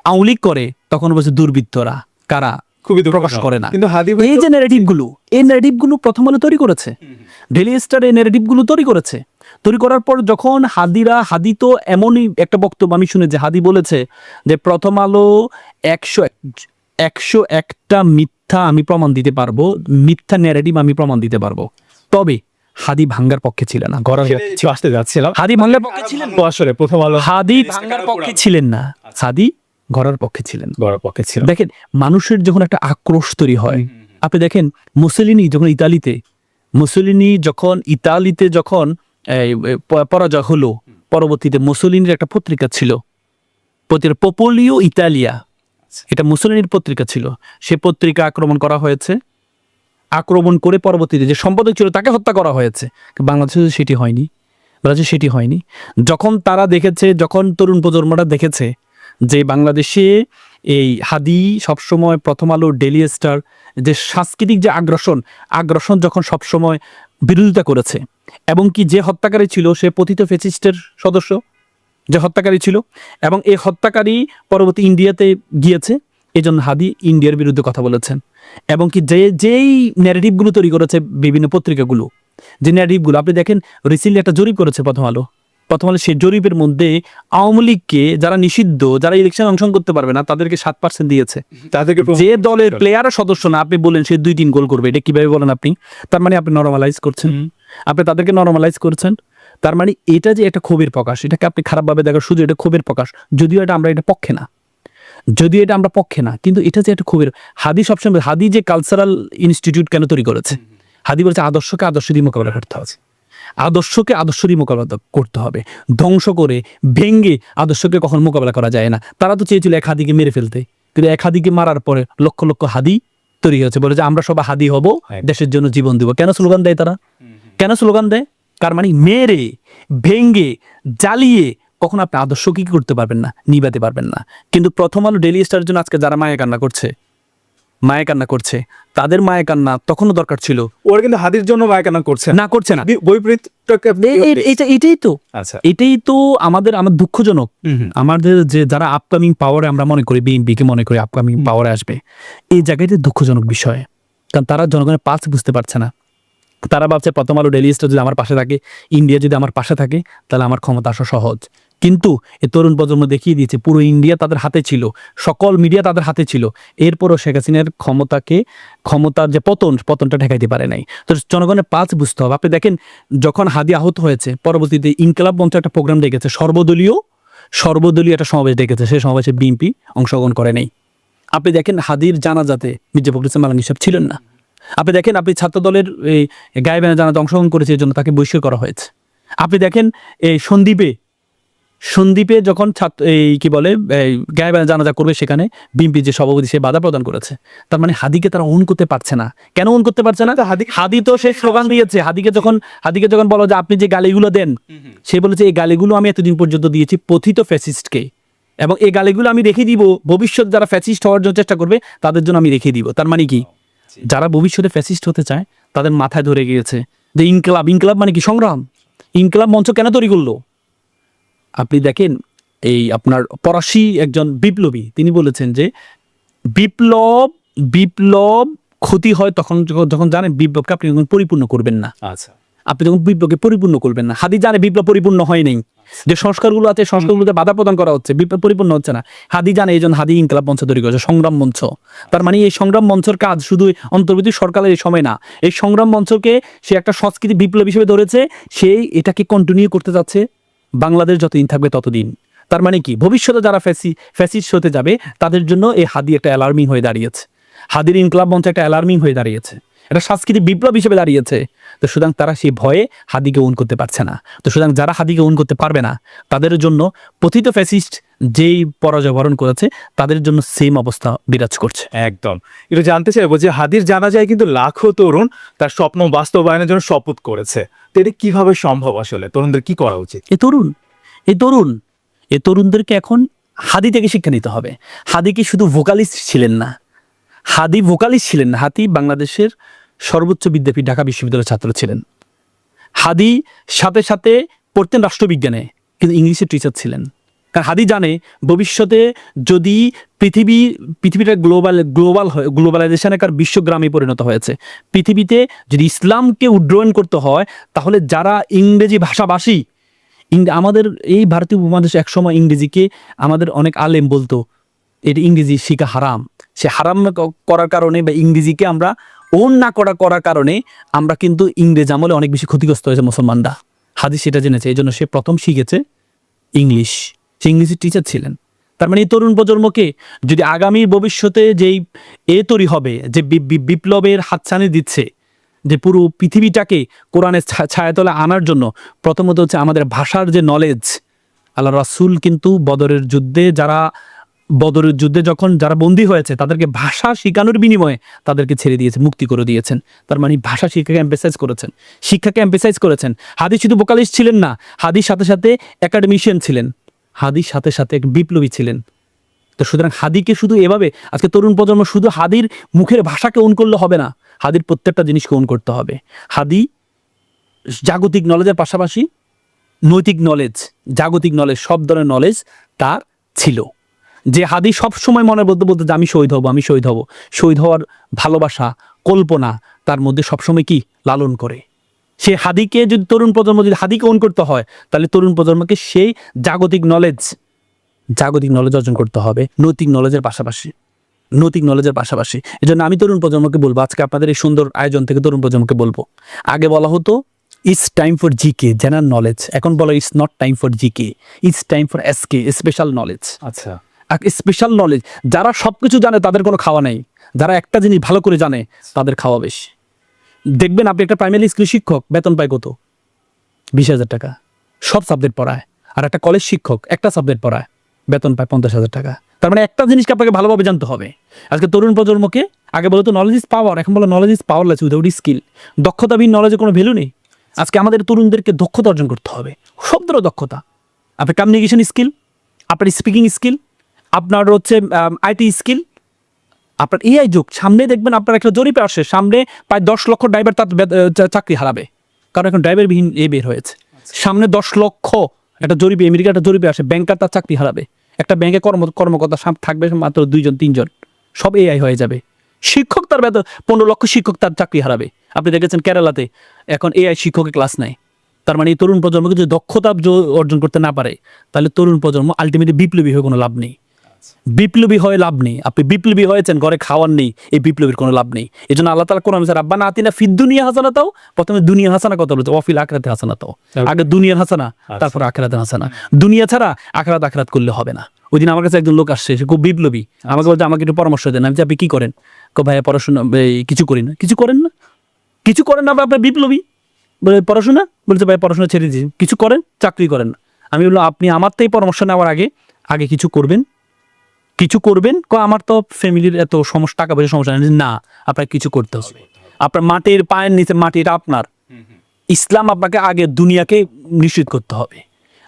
আওয়ামী লীগ করে তখন বলছে দুর্বৃত্তরা, কারা খুবই প্রকাশ করে না। কিন্তু হাদি ভাই এই যে ন্যারেটিভগুলো, এই ন্যারেটিভগুলো প্রথম আলো তৈরি করেছে, ডেইলি স্টার এই ন্যারেটিভগুলো তৈরি করেছে। তৈরি করার পর যখন হাদি তো এমনই একটা বক্তব্য আমি শুনে যে হাদি বলেছে যে প্রথম আলো 101টা মিথ্যা আমি প্রমাণ দিতে পারবো, মিথ্যা ন্যারেটিভ আমি প্রমাণ দিতে পারবো। তবে হাদি ভাঙ্গার পক্ষে ছিলেন না, গড়ার পক্ষে আসতে যাচ্ছিলাম। হাদি ভাঙ্গার পক্ষে ছিলেন না। আসলে প্রথম আলো হাদি ভাঙ্গার পক্ষে ছিলেন না, হাদি গড়ার পক্ষে ছিলেন। গড়ার পক্ষে ছিল। দেখেন মানুষের যখন একটা আক্রোশ তৈরি হয়, আপনি দেখেন মুসলিনি যখন ইতালিতে যখন পরাজয় হলো, পরবর্তীতে মুসলিনির একটা পত্রিকা ছিল, পপুলিও ইতালিয়া, এটা মুসলিনির পত্রিকা ছিল, সে পত্রিকা আক্রমণ করা হয়েছে, আক্রমণ করে পরবর্তীতে যে সম্পাদক ছিল তাকে হত্যা করা হয়েছে। বাংলাদেশে সেটি হয়নি। যখন তারা দেখেছে, যখন তরুণ প্রজন্মটা দেখেছে যে বাংলাদেশে এই হাদি সবসময় প্রথম আলো, ডেইলি স্টার যে সাংস্কৃতিক যে আগ্রাসন যখন সবসময় বিরোধিতা করেছে, এবং কি যে হত্যাকারী ছিল সে পতিত ফ্যাসিস্টের সদস্য, যে হত্যাকারী ছিল, এবং এই হত্যাকারী পরবর্তী ইন্ডিয়াতে গিয়েছে, এই জন্য হাদি ইন্ডিয়ার বিরুদ্ধে কথা বলেছেন। এবং কি যেই ন্যারেটিভগুলো তৈরি করেছে বিভিন্ন পত্রিকাগুলো, যে ন্যারেটিভগুলো আপনি দেখেন রিসেন্টলি একটা জরিপ করেছে প্রথম আলো, সেই জরিপের মধ্যে আওয়ামী লীগকে যারা নিষিদ্ধ, যারা ইলেকশন অংশগ্রহণ করতে পারবে না তাদেরকে 7% দিয়েছে। তাদেরকে যে দলের প্লেয়ারের সদস্য না, আপনি বলেন সে 2-3 গোল করবে, এটা কিভাবে বলেন আপনি? তার মানে আপনি নরমালাইজ করছেন, আপনি তাদেরকে নরমালাইজ করছেন। তার মানে এটা যে একটা ক্ষোভের প্রকাশ, এটাকে আপনি খারাপভাবে দেখার শুধু এটা ক্ষোভের প্রকাশ, যদিও এটা আমরা পক্ষে না, কিন্তু এটা যে একটা ক্ষোভের। হাদি সবসময়, হাদি যে কালচারাল ইনস্টিটিউট কেন তৈরি করেছে? হাদি বলছে আদর্শকে আদর্শ দিয়ে মোকাবেলা করতে হবে, আদর্শকে আদর্শ দিয়ে মোকাবেলা করতে হবে। ধ্বংস করে ভেঙ্গে আদর্শকে কখন মোকাবেলা করা যায় না। তারা তো চেয়েছিল এক হাদিকে মেরে ফেলতে, কিন্তু এক হাদিকে মারার পরে লক্ষ লক্ষ হাদি তৈরি হয়েছে, বলে যে আমরা সবাই হাদি হব, দেশের জন্য জীবন দিব। কেন স্লোগান দেয় তারা? তার মানে মেরে ভেঙ্গে জ্বালিয়ে কখন আপনি আদর্শ কি করতে পারবেন না, নিবাতে পারবেন না। কিন্তু প্রথম আলো, ডেইলি স্টারের জন্য আজকে যারা মায়া কান্না করছে তাদের মায়া কান্না তখনও দরকার ছিল। ওরা কিন্তু হাদির জন্য মায়াকান্না করছে না। আচ্ছা, এটাই তো আমাদের দুঃখজনক। আমাদের যে যারা আপকামিং পাওয়ারে, আমরা মনে করি বিএনপিকে মনে করি আপকামিং পাওয়ারে আসবে, এই জায়গাতে দুঃখজনক বিষয়। কারণ তারা জনগণের পালস বুঝতে পারছে না। তারা ভাবছে প্রথম আলো, ডেইলি স্টার যদি আমার পাশে থাকে, ইন্ডিয়া যদি আমার পাশে থাকে, তাহলে আমার ক্ষমতা আসা সহজ। কিন্তু এই তরুণ প্রজন্ম দেখিয়ে দিয়েছে পুরো ইন্ডিয়া তাদের হাতে ছিল, সকল মিডিয়া তাদের হাতে ছিল, এরপরও শেখ হাসিনার ক্ষমতার যে পতনটা ঠেকাইতে পারে নাই। তো জনগণের পালস বুঝতে হবে। আপনি দেখেন যখন হাদি আহত হয়েছে, পরবর্তীতে ইনকিলাব মঞ্চ একটা প্রোগ্রাম ডেকেছে, সর্বদলীয় একটা সমাবেশ ডেকেছে, সেই সমাবেশে বিএনপি অংশগ্রহণ করে নেই। আপনি দেখেন হাদির জানাজাতে মির্জা ফখরুল ইসলাম আলমগীর সাহেব ছিলেন না। আপনি দেখেন ছাত্র দলের এই গায়েবানা জানাতে অংশগ্রহণ করেছে, এই জন্য তাকে বহিষ্কার করা হয়েছে। আপনি দেখেন এই সন্দ্বীপে যখন গায়েবানা জানাজা করবে, সেখানে বিএনপি যে সভাপতি সে বাধা প্রদান করেছে। তার মানে হাদিকে তারা অন করতে পারছে না। কেন অন করতে পারছে না? হাদি তো সে স্লোগান দিয়েছে। হাদিকে যখন বলো যে আপনি যে গালিগুলো দেন, সে বলেছে এই গালিগুলো আমি এতদিন পর্যন্ত দিয়েছি পতিত ফ্যাসিস্টকে, এবং এই গালিগুলো আমি রেখে দিব, ভবিষ্যৎ যারা ফ্যাসিস্ট হওয়ার জন্য চেষ্টা করবে তাদের জন্য আমি রেখে দিব। তার মানে কি, যারা ভবিষ্যতে ফ্যাসিস্ট হতে চায় তাদের মাথায় ধরে গিয়েছে যে ইনকিলাব মানে কি সংগ্রাম। ইনকিলাব মঞ্চ কেন তৈরি করলো? আপনি দেখেন এই আপনার ফরাসি একজন বিপ্লবী, তিনি বলেছেন যে বিপ্লব বিপ্লব ক্ষতি হয় তখন যখন জানেন বিপ্লবকে আপনি যখন পরিপূর্ণ করবেন না, আচ্ছা, আপনি যখন বিপ্লবকে পরিপূর্ণ করবেন না। হাদি জানে বিপ্লব পরিপূর্ণ হয় নাই, যে সংস্কারগুলো আছে সংস্কারগুলোতে বাধা প্রদান করা হচ্ছে, বিপ্লব পরিপূর্ণ হচ্ছে না। হাদি জানে, এই জন্য হাদি ইনকলাব মঞ্চ তৈরি করেছে, সংগ্রাম মঞ্চ। তার মানে এই সংগ্রাম মঞ্চের কাজ শুধু অন্তর্বর্তী সরকারের এই সময় না, এই সংগ্রাম মঞ্চকে সে একটা সংস্কৃতি বিপ্লব হিসেবে ধরেছে, সেই এটাকে কন্টিনিউ করতে যাচ্ছে বাংলাদেশ যতদিন থাকবে ততদিন। তার মানে কি, ভবিষ্যতে যারা ফ্যাসিস্ট হতে যাবে তাদের জন্য এই হাদি একটা অ্যালার্মিং হয়ে দাঁড়িয়েছে। হাদির ইনকলাব মঞ্চ একটা অ্যালার্মিং হয়ে দাঁড়িয়েছে, এটা সাংস্কৃতিক বিপ্লব হিসেবে দাঁড়িয়েছে। তো সুতরাং তারা সেই ভয়ে হাদিকে ওন করতে পারছে না। তো সুতরাং যারা হাদিকে ওন করতে পারবে না তাদের জন্য পতিত ফ্যাসিস্ট যেই পরাজয় বরণ করেছে তাদের জন্য সেম অবস্থা বিরাজ করছে। একদম। একটু জানতে চাইবো যে হাদির জানা যায় কিন্তু লাখো তরুণ তার স্বপ্ন বাস্তবায়নের জন্য শপথ করেছে, তো এটা কিভাবে সম্ভব? আসলে তরুণদের কি করা উচিত? এই তরুণদেরকে এখন হাদি থেকে শিক্ষা নিতে হবে। হাদি কি শুধু ভোকালিস্ট ছিলেন না, হাদি বাংলাদেশের সর্বোচ্চ বিদ্যাপীঠ ঢাকা বিশ্ববিদ্যালয়ের ছাত্র ছিলেন। হাদি সাথে সাথে পড়তেন রাষ্ট্রবিজ্ঞানে, কিন্তু ইংলিশের টিচার ছিলেন। কারণ হাদি জানে ভবিষ্যতে যদি পৃথিবীটা গ্লোবালাইজেশন একটা বিশ্বগ্রামে পরিণত হয়েছে, পৃথিবীতে যদি ইসলামকে উড্ডয়ন করতে হয় তাহলে যারা ইংরেজি ভাষাভাষী, আমাদের এই ভারতীয় উপমহাদেশে একসময় ইংরেজিকে আমাদের অনেক আলেম বলতো এটা ইংরেজি শিখা হারাম। সে হারাম করার কারণে বা ইংরেজিকে আমরা ওন না করার কারণে আমরা কিন্তু ইংরেজ আমলে অনেক বেশি ক্ষতিগ্রস্ত হয়েছে মুসলমানরা। হাদিস সেটা জেনেছে, এই জন্য সে প্রথম শিখেছে ইংলিশ, সে ইংলিশের টিচার ছিলেন। তার মানে এই তরুণ প্রজন্মকে যদি আগামী ভবিষ্যতে যেই তৈরি হবে, যে বিপ্লবের হাতছানি দিচ্ছে, যে পুরো পৃথিবীটাকে কোরআনের ছায়াতলে আনার জন্য, প্রথমত হচ্ছে আমাদের ভাষার যে নলেজ। আল্লাহ রাসূল কিন্তু বদরের যুদ্ধে যখন যারা বন্দী হয়েছে তাদেরকে ভাষা শেখানোর বিনিময়ে তাদেরকে ছেড়ে দিয়েছে, মুক্তি করে দিয়েছেন। তার মানে ভাষা শিক্ষাকে এমফেসাইজ করেছেন। হাদি শুধু ভোকালিস্ট ছিলেন না, হাদির সাথে সাথে একাডেমিশিয়ান ছিলেন, হাদির সাথে সাথে এক বিপ্লবী ছিলেন। তো সুতরাং হাদিকে শুধু এভাবে আজকে তরুণ প্রজন্ম শুধু হাদির মুখের ভাষাকে ওন করলে হবে না, হাদির প্রত্যেকটা জিনিসকে ওন করতে হবে। হাদি জাগতিক নলেজের পাশাপাশি নৈতিক নলেজ, জাগতিক নলেজ, সব ধরনের নলেজ তার ছিল। যে হাদি সবসময় মনে বলতে যে আমি শহীদ হব, শহীদ হওয়ার ভালোবাসা, কল্পনা তার মধ্যে সবসময় কি লালন করে। সে হাদিকে যদি তরুণ প্রজন্ম যদি হাদিকে ওন করতে হয় তাহলে তরুণ প্রজন্মকে সেই জাগতিক নলেজ অর্জন করতে হবে নৈতিক নলেজের পাশাপাশি। এই জন্য আমি তরুণ প্রজন্মকে বলবো, আজকে আপনাদের এই সুন্দর আয়োজন থেকে তরুণ প্রজন্মকে বলবো, আগে বলা হতো it's time for GK, general knowledge, এখন বলো it's not time for GK, it's time for SK, special knowledge. আচ্ছা, স্পেশাল নলেজ, যারা সবকিছু জানে তাদের কোনো খাওয়া নেই, যারা একটা জিনিস ভালো করে জানে তাদের খাওয়া বেশি। দেখবেন আপনি একটা প্রাইমারি স্কুল শিক্ষক বেতন পায় কত? 20,000 টাকা, সব সাবজেক্ট পড়ায়। আর একটা কলেজ শিক্ষক একটা সাবজেক্ট পড়ায়, বেতন পায় 50,000 টাকা। তার মানে একটা জিনিসকে আপনাকে ভালোভাবে জানতে হবে। আজকে তরুণ প্রজন্মকে আগে বলতো নলেজ ইজ পাওয়ার, এখন বলো knowledge is powerless without skill. দক্ষতাবিহীন নলেজের কোনো ভ্যালু নেই। আজকে আমাদের তরুণদেরকে দক্ষতা অর্জন করতে হবে, সব ধরনের দক্ষতা। আপনার কমিউনিকেশন স্কিল, আপনার স্পিকিং স্কিল, আপনার হচ্ছে আইটি স্কিল, আপনার এআই যুগ। সামনে দেখবেন আপনার একটা জরিপে আসে, সামনে প্রায় 10 লক্ষ ড্রাইভার তার চাকরি হারাবে, কারণ এখন ড্রাইভারবিহীন বের হয়েছে। সামনে 10 লক্ষ একটা জরিপে, আমেরিকা একটা জরিপে আসে, ব্যাংকার তার চাকরি হারাবে। একটা ব্যাংকে কর্মকর্তা থাকবে মাত্র 2-3 জন, সব এআই হয়ে যাবে। শিক্ষক তার 15 লক্ষ শিক্ষক তার চাকরি হারাবে। আপনি দেখেছেন কেরালাতে এখন এআই শিক্ষকের ক্লাস নাই। তার মানে এই তরুণ প্রজন্মকে যদি দক্ষতা অর্জন করতে না পারে তাহলে তরুণ প্রজন্ম আলটিমেটলি বিপ্লবী হয়ে কোনো লাভ নেই। বিপ্লবী হয়ে লাভ নেই। আপনি বিপ্লবী হয়েছেন, ঘরে খাওয়ার নেই, এই বিপ্লবীর কোনো লাভ নেই। এই জন্য আল্লাহ তাআলা কোরআনে রাব্বানা আতিনা ফিদ দুনিয়া হাসানাতাও, প্রথমে দুনিয়া হাসানা কথা বলছে, ওয়াফিল আখিরাতি হাসানাতাও। আগে দুনিয়ার হাসানা, তারপর আখিরাতের হাসানা। দুনিয়া ছাড়া আখিরাত করলে হবে না। ওই দিন আমার কাছে একজন লোক আসছে, সে খুব বিপ্লবী, আমাকে বলছে আমাকে একটু পরামর্শ দেন। আমি আপনি কি করেন? ভাই পড়াশোনা, কিছু করেন না। আপনার বিপ্লবী বলে পড়াশোনা, বলছে ভাই পড়াশোনা ছেড়ে দিয়েছি। কিছু করেন? চাকরি করেন না। আমি বললাম আপনি আমার থেকে পরামর্শ নেওয়ার আগে কিছু করবেন। আমার তো ফ্যামিলির এত সমস্যা, টাকা পয়সার সমস্যা নেই। না, আপনার কিছু করতে হবে। আপনার মাটির পায়ের নিচে মাটি, এটা আপনার। ইসলাম আপনাকে আগে দুনিয়াকে নিশ্চিত করতে হবে।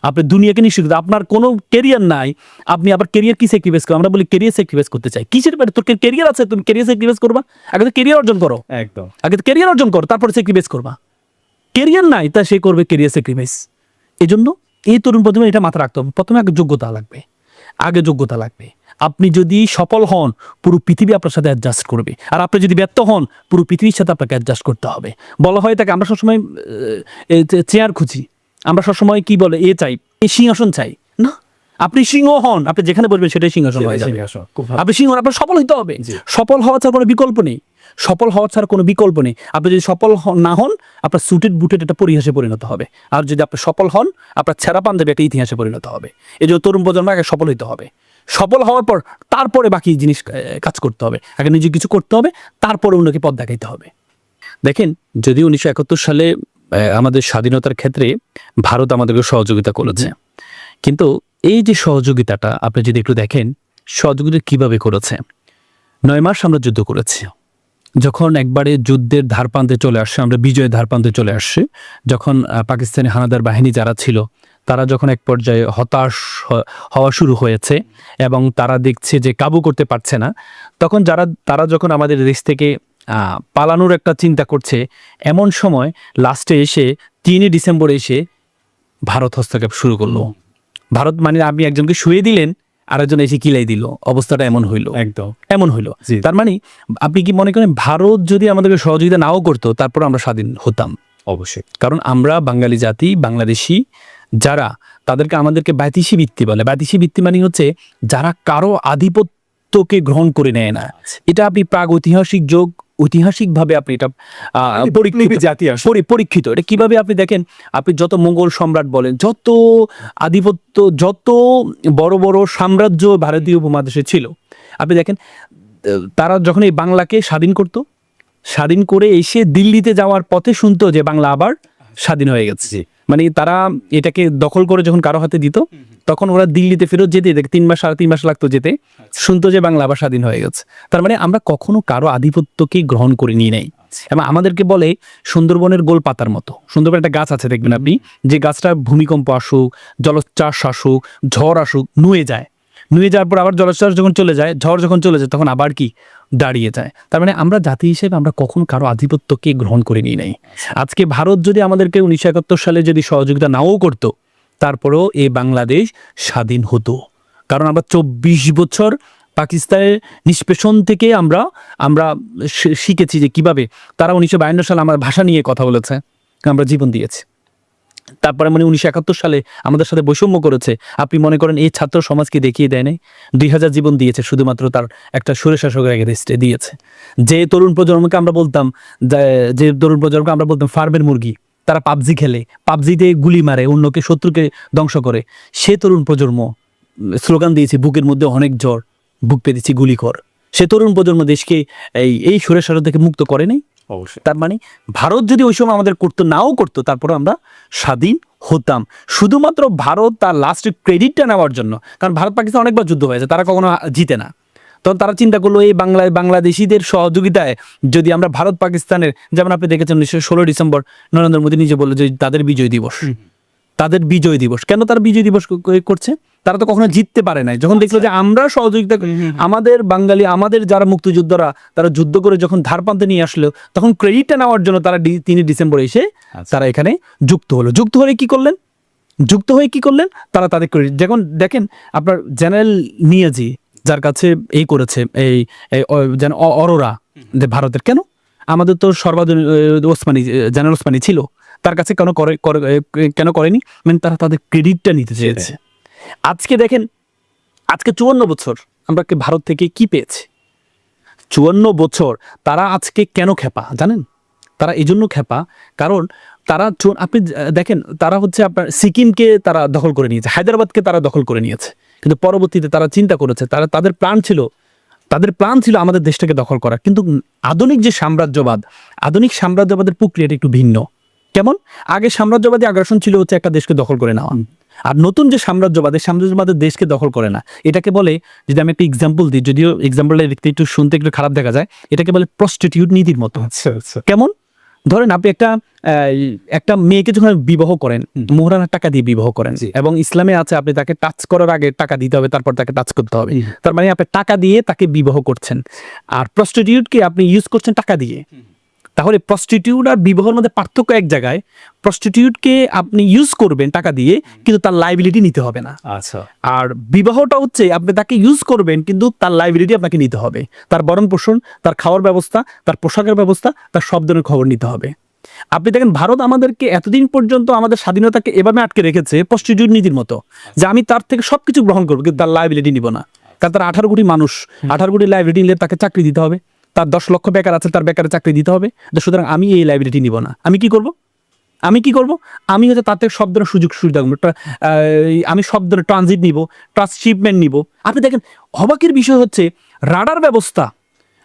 আপনি দুনিয়াকে নিশ্চিত করতে, আপনার কোনো কেরিয়ার নাই, আপনি আবার কেরিয়ার কি স্যাক্রিফাইস করো? আমরা বলি কেরিয়ার স্যাক্রিফাইস করতে চাই। কিসের ব্যাপারে? তোর কেরিয়ার আছে, তুমি কেরিয়ার স্যাক্রিফাইস করবা? আগে তো কেরিয়ার অর্জন করো, একদম। আগে তো কেরিয়ার অর্জন করো, তারপরে স্যাক্রিফাইস করবা। কেরিয়ার নাই, তা সে করবে কেরিয়ার স্যাক্রিফাইস। এই জন্য এই তরুণ প্রজন্মের এটা মাথা রাখতে হবে। প্রথমে আগে যোগ্যতা লাগবে। আপনি যদি সফল হন পুরো পৃথিবী আপনার সাথে অ্যাডজাস্ট করবে, আর আপনি যদি ব্যর্থ হন পুরো পৃথিবীর সাথে আপনাকে অ্যাডজাস্ট করতে হবে। বলা হয় তাকে আমরা সবসময় চেয়ার খুঁজি, আমরা সবসময় কি বলে চাই, সিংহাসন চাই না। আপনি সিংহ হন, আপনি যেখানে বসবেন সেটাই সিংহাসন হয়ে যাবে। আপনি সিংহ, আপনার সফল হইতে হবে। সফল হওয়া ছাড়া কোনো বিকল্প নেই, সফল হওয়া ছাড়া কোনো বিকল্প নেই। আপনি যদি সফল না হন আপনার সুটেড বুটেড একটা পরিহাসে পরিণত হবে, আর যদি আপনি সফল হন আপনার ছেঁড়া পাঞ্জাবি একটা ইতিহাসে পরিণত হবে। এই যে তরুণ প্রজন্ম আগে সফল হইতে হবে, সফল হওয়ার পর তারপরে বাকি জিনিস কাজ করতে হবে। আগে নিজে কিছু করতে হবে, তারপরে অন্যকে পথ দেখাইতে হবে। দেখেন, যদি 1971 সালে আমাদের স্বাধীনতার ক্ষেত্রে ভারত আমাদেরকে সহযোগিতা করেছে, কিন্তু এই যে সহযোগিতাটা আপনি যদি একটু দেখেন, সহযোগিতা কিভাবে করেছে। 9 মাস আমরা যুদ্ধ করেছি, যখন একবারে যুদ্ধের ধারপ্রান্তে চলে আসছে, আমরা বিজয়ের ধারপ্রান্তে চলে আসছে, যখন পাকিস্তানি হানাদার বাহিনী যারা ছিল তারা যখন এক পর্যায়ে হতাশ হওয়া শুরু হয়েছে এবং তারা দেখছে যে কাবু করতে পারছে না, তখন তারা যখন আমাদের দেশ থেকে পালানোর একটা চিন্তা করছে, এমন সময় লাস্টে এসে 3 ডিসেম্বরে এসে ভারত হস্তক্ষেপ শুরু করলো। ভারত মানে আপনি একজনকে শুয়ে দিলেন, আরেকজন এসে কিলাই দিল, অবস্থাটা এমন হইল, একদম এমন হইল। তার মানে আপনি কি মনে করেন ভারত যদি আমাদেরকে সহযোগিতা নাও করতো তারপর আমরা স্বাধীন হতাম? অবশ্যই, কারণ আমরা বাঙালি জাতি, বাংলাদেশি যারা, তাদেরকে আমাদেরকে ব্যাতিসী ভিত্তি বলে। ব্যাতিসী ভিত্তি মানে হচ্ছে যারা কারো আধিপত্যকে গ্রহণ করে নেয় না। এটা আপনি প্রাগ ঐতিহাসিক যুগ, ঐতিহাসিকভাবে আপনি এটা পরীক্ষিত। এটা কিভাবে আপনি দেখেন, আপনি যত মোগল সম্রাট বলেন, যত আধিপত্য, যত বড় বড় সাম্রাজ্য ভারতীয় উপমহাদেশে ছিল, আপনি দেখেন তারা যখন এই বাংলাকে স্বাধীন করত, স্বাধীন করে এসে দিল্লিতে যাওয়ার পথে শুনতো যে বাংলা আবার স্বাধীন হয়ে গেছে। মানে তারা এটাকে দখল করে যখন কারো হাতে দিত, তখন ওরা দিল্লিতে ফেরত যেতে 3 মাস 3.5 মাস লাগতো যেতে, শুনতো যে বাংলা আবার স্বাধীন হয়ে গেছে। তার মানে আমরা কখনো কারো আধিপত্যকে গ্রহণ করে নিই নাই। এবং আমাদেরকে বলে সুন্দরবনের গোল পাতার মতো। সুন্দরবন একটা গাছ আছে দেখবেন আপনি, যে গাছটা ভূমিকম্প আসুক, জলোচ্ছ্বাস আসুক, ঝড় আসুক, নুয়ে যায়, নুয়ে যাওয়ার পর আবার জলোচ্ছ্বাস যখন চলে যায়, ঝড় যখন চলে যায়, তখন আবার কি দাঁড়িয়ে যায়। তার মানে আমরা জাতি হিসেবে আমরা কখনো কারো আধিপত্যকে গ্রহণ করে নিই নাই। আজকে ভারত যদি আমাদেরকে 1971 সালে যদি সহযোগিতা নাও করতো, তারপরেও এই বাংলাদেশ স্বাধীন হতো। কারণ আমরা 24 বছর পাকিস্তানের নিষ্পেষণ থেকে আমরা শিখেছি যে কিভাবে তারা 1952 সালে আমার ভাষা নিয়ে কথা বলেছে, আমরা জীবন দিয়েছি। তারপরে মানে 1971 সালে আমাদের সাথে বৈষম্য করেছে। আপনি মনে করেন এই ছাত্র সমাজকে দেখিয়ে দেয় নাই? 2000 জীবন দিয়েছে শুধুমাত্র তার একটা স্বৈরশাসকের এগেইনস্টে দিয়েছে। যে তরুণ প্রজন্মকে আমরা বলতাম ফার্মের মুরগি, তারা পাবজি খেলে, পাবজিতে গুলি মারে, অন্যকে শত্রুকে ধ্বংস করে, সে তরুণ প্রজন্ম স্লোগান দিয়েছে বুকের মধ্যে অনেক জ্বর, বুক পেতেছি গুলি কর। সে তরুণ প্রজন্ম দেশকে এই স্বৈরশাসক থেকে মুক্ত করে নেই। তার মানে ভারত যদি ওই সময় আমাদের নাও করতো, তারপরে আমরা স্বাধীন হতাম। শুধুমাত্র ভারত তার লাস্টের ক্রেডিটটা নেওয়ার জন্য, কারণ ভারত পাকিস্তান অনেকবার যুদ্ধ হয়েছে, তারা কখনো জিতে না। তখন তারা চিন্তা করলো এই বাংলাদেশিদের সহযোগিতায় যদি আমরা ভারত পাকিস্তানের, যেমন আপনি দেখেছেন 16 ডিসেম্বর নরেন্দ্র মোদী নিজে বললো যে তাদের বিজয় দিবস, তাদের বিজয় দিবস। কেন তারা বিজয় দিবস করছে? তারা তো কখনো জিততে পারে নাই। যখন দেখলো যে আমরা সহযোগিতা, আমাদের বাঙালি, আমাদের যারা মুক্তিযোদ্ধারা, তারা যুদ্ধ করে যখন ধারপ্রান্তে নিয়ে আসলো, তখন ক্রেডিটটা নেওয়ার জন্য তারা 3 ডিসেম্বর এসে তারা এখানে যুক্ত হলো। যুক্ত হয়ে কি করলেন? তারা তাদের ক্রেডিট, যখন দেখেন আপনার জেনারেল নিয়াজি, যার কাছে এই করেছে এই যেন অরোরা ভারতের, কেন আমাদের তো ওসমানী, জেনারেল ওসমানী ছিল, তার কাছে কেন করেনি? মানে তারা তাদের ক্রেডিটটা নিতে চেয়েছে। আজকে দেখেন, আজকে 54 বছর আমরা ভারত থেকে কি পেয়েছি? 54 বছর তারা আজকে কেন খেপা জানেন? তারা এই জন্য খেপা কারণ তারা, আপনি দেখেন, তারা হচ্ছে আপনার সিকিমকে তারা দখল করে নিয়েছে, হায়দ্রাবাদকে তারা দখল করে নিয়েছে, কিন্তু পরবর্তীতে তারা চিন্তা করেছে, তাদের প্ল্যান ছিল আমাদের দেশটাকে দখল করা। কিন্তু আধুনিক সাম্রাজ্যবাদের প্রক্রিয়াটা একটু ভিন্ন। কেমন? আগে সাম্রাজ্যবাদী আগ্রাসন ছিল হচ্ছে একটা দেশকে দখল করে নেওয়া, আর নতুন যে সাম্রাজ্যবাদের দেশকে দখল করে না, এটাকে বলে, যদি আমি একটা এক্সাম্পল দিই, যদিও এক্সাম্পলটা দেখতে একটু শুনতে একটু খারাপ দেখা যায়, এটাকে বলে প্রস্টিটিউট নীতির মতো। কেমন? ধরেন আপনি একটা মেয়েকে যখন বিবাহ করেন, মোহরানার টাকা দিয়ে বিবাহ করেন, এবং ইসলামে আছে আপনি তাকে টাচ করার আগে টাকা দিতে হবে, তারপর তাকে টাচ করতে হবে। তার মানে আপনি টাকা দিয়ে তাকে বিবাহ করছেন, আর প্রস্টিটিউটকে আপনি ইউজ করছেন টাকা দিয়ে। তাহলে প্রস্টিটিউট আর বিবাহের মধ্যে পার্থক্য এক জায়গায়, প্রস্টিটিউটকে আপনি ইউজ করবেন টাকা দিয়ে, কিন্তু তার লাইবিলিটি নিতে হবে না। আচ্ছা, আর বিবাহটা হচ্ছে আপনি তাকে ইউজ করবেন, কিন্তু তার লাইবিলিটি আপনাকে নিতে হবে, তার ভরণ পোষণ, তার খাওয়ার ব্যবস্থা, তার পোশাকের ব্যবস্থা, তার সব ধরনের খবর নিতে হবে। আপনি দেখেন ভারত আমাদেরকে এতদিন পর্যন্ত আমাদের স্বাধীনতাকে এভাবে আটকে রেখেছে প্রস্টিটিউট নীতির মতো, যে আমি তার থেকে সবকিছু গ্রহণ করবো কিন্তু তার লাইবিলিটি নিব না। কারণ তার 18 কোটি মানুষ, 18 কোটি লাইবিলিটি নিলে তাকে চাকরি দিতে হবে, তার 10 লক্ষ বেকার আছে, তার বেকারে চাকরি দিতে হবে। সুতরাং আমি এই লাইবিলিটি নিব না। আমি কি করব? আমি হচ্ছে তার থেকে সব ধরনের সুযোগ সুবিধা, আমি সব ধরনের ট্রানজিট নিব, ট্রান্সশিপমেন্ট নিব। আপনি দেখেন অবাকের বিষয় হচ্ছে রাডার ব্যবস্থা।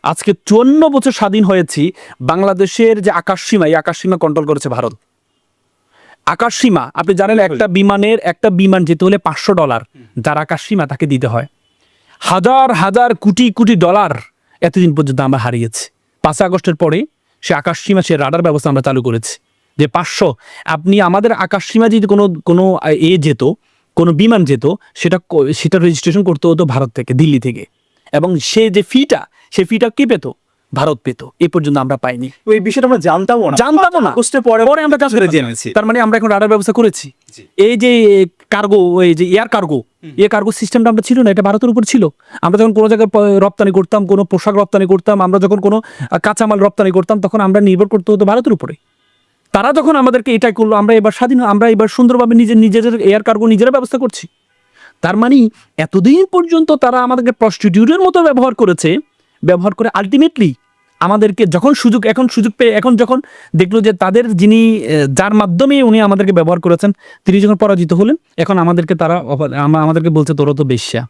আজকে 54 বছর স্বাধীন হয়েছি, বাংলাদেশের যে আকাশসীমা, এই আকাশসীমা কন্ট্রোল করেছে ভারত। আকাশসীমা আপনি জানেন, একটা বিমান যেতে হলে $500 যার আকাশসীমা তাকে দিতে হয়। হাজার হাজার কোটি কোটি ডলার এতদিন পর্যন্ত আমরা হারিয়েছি। 5 আগস্টের পরে সে আকাশসীমা, সে রাডার ব্যবস্থা আমরা চালু করেছি, যে 500 আপনি আমাদের আকাশসীমা যদি কোনো যেত, কোনো বিমান যেত, সেটা রেজিস্ট্রেশন করতে হতো ভারত থেকে, দিল্লি থেকে, এবং সে যে সে ফিটা কে পেত? ভারত পেত। এই পর্যন্ত আমরা পাইনি। ওই বিষয়টা আমরা জানতামও না। আগস্টের পরে আমরা কাজ করে জেনেছি। তার মানে আমরা এখন রাডার ব্যবস্থা করেছি। এই যে কার্গো, এই যে এয়ার কার্গো সিস্টেমটা আমরা ছিল না, এটা ভারতের উপর ছিল। আমরা যখন কোনো জায়গায় রপ্তানি করতাম, কোনো পোশাক রপ্তানি করতাম, আমরা যখন কোনো কাঁচামাল রপ্তানি করতাম, তখন আমরা নির্ভর করতে হতো ভারতের উপরে। তারা যখন আমাদেরকে এটাই করলো, আমরা এবার স্বাধীন, আমরা এবার সুন্দরভাবে নিজেদের এয়ার কার্গো নিজেরা ব্যবস্থা করছি। তার মানে এতদিন পর্যন্ত তারা আমাদেরকে প্রস্টিটিউটের মতো ব্যবহার করে আলটিমেটলি আমাদেরকে যখন সুযোগ পেয়ে, এখন যখন দেখলো যে তাদের যার মাধ্যমে উনি আমাদেরকে ব্যবহার করেছেন, তিনি যখন পরাজিত হলেন, এখন আমাদেরকে বলছে তোরা তো বেশ্যা,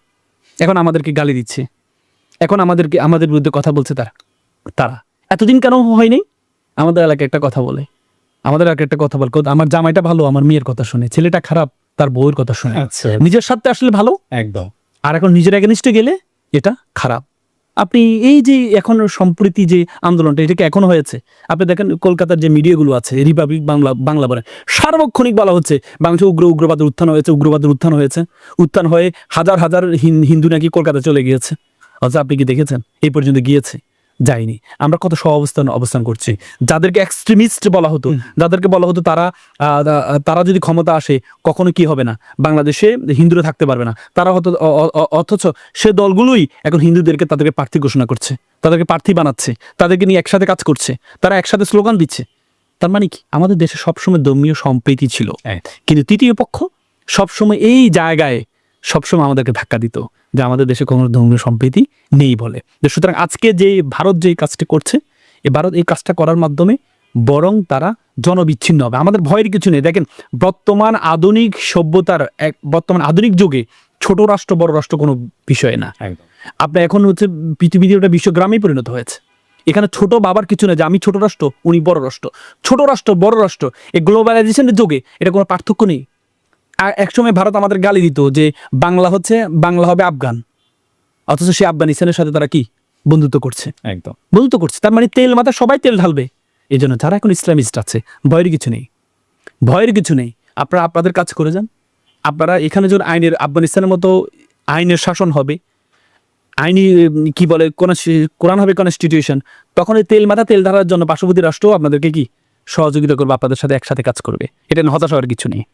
এখন আমাদেরকে গালি দিচ্ছে, এখন আমাদের বিরুদ্ধে কথা বলছে তারা। এতদিন কেন হয়নি? আমাদের এলাকায় একটা কথা বলে, আমার জামাইটা ভালো, আমার মেয়ের কথা শুনে, ছেলেটা খারাপ, তার বউয়ের কথা শুনে। আচ্ছা, নিজের স্বার্থে আসলে ভালো একদম, আর এখন নিজের এগেনিস্টে গেলে এটা খারাপ। আপনি এই যে এখন সম্প্রতি যে আন্দোলনটা, এটাকে এখনো হয়েছে। আপনি দেখেন কলকাতার যে মিডিয়াগুলো আছে, রিপাবলিক বাংলা বলে, সার্বক্ষণিক বলা হচ্ছে বাংলাদেশে উগ্রবাদের উত্থান হয়েছে, উত্থান হয়ে হাজার হাজার হিন্দু নাকি কলকাতা চলে গিয়েছে। অথচ আপনি কি দেখেছেন এই পর্যন্ত গিয়েছে? যায়নি। আমরা কত অবস্থান করছি। যাদেরকে এক্সট্রিমিস্ট বলা হতো, যাদেরকে বলা হতো তারা যদি ক্ষমতা আসে কখনো কি হবে না, বাংলাদেশে হিন্দুরা থাকতে পারবে না, তারা হয়তো, অথচ সে দলগুলোই এখন হিন্দুদেরকে তাদেরকে প্রার্থী ঘোষণা করছে, তাদেরকে প্রার্থী বানাচ্ছে, তাদেরকে নিয়ে একসাথে কাজ করছে, তারা একসাথে স্লোগান দিচ্ছে। তার মানে কি আমাদের দেশে সবসময় ধর্মীয় সম্প্রীতি ছিল, কিন্তু তৃতীয় পক্ষ সবসময় এই জায়গায় সবসময় আমাদেরকে ধাক্কা দিত যে আমাদের দেশে কোনো ধর্মীয় সম্প্রীতি নেই বলে। সুতরাং আজকে যে ভারত যে কাজটা করছে, ভারত এই কাজটা করার মাধ্যমে বরং তারা জনবিচ্ছিন্ন হবে। আমাদের ভয়ের কিছু নেই। দেখেন বর্তমান আধুনিক সভ্যতার বর্তমান আধুনিক যুগে ছোট রাষ্ট্র বড় রাষ্ট্র কোনো বিষয় না। আপনার এখন হচ্ছে পৃথিবীতে ওটা বিশ্বগ্রামেই পরিণত হয়েছে। এখানে ছোট বাবার কিছু না, যে আমি ছোট রাষ্ট্র, উনি বড় রাষ্ট্র, ছোট রাষ্ট্র বড় রাষ্ট্র, এই গ্লোবালাইজেশনের যুগে এটা কোনো পার্থক্য নেই। আর একসময় ভারত আমাদের গালি দিত যে বাংলা হবে আফগান, অথচ সে আফগানিস্তানের সাথে তারা কি বন্ধুত্ব করছে, বন্ধুত্ব করছে। তার মানে তেল মাথা সবাই তেল ঢালবে। এই জন্য যারা এখন ইসলামিস্ট আছে, ভয়ের কিছু নেই। আপনারা আপনাদের কাজ করে যান। আপনারা এখানে যখন আফগানিস্তানের মতো আইনের শাসন হবে, আইনি কি বলে কোরআন হবে কনস্টিটিউশন, তখন এই তেল ঢালার জন্য পার্শ্ববর্তী রাষ্ট্র আপনাদেরকে কি সহযোগিতা করবে, আপনাদের সাথে একসাথে কাজ করবে। এটা হতাশ হওয়ার কিছু নেই।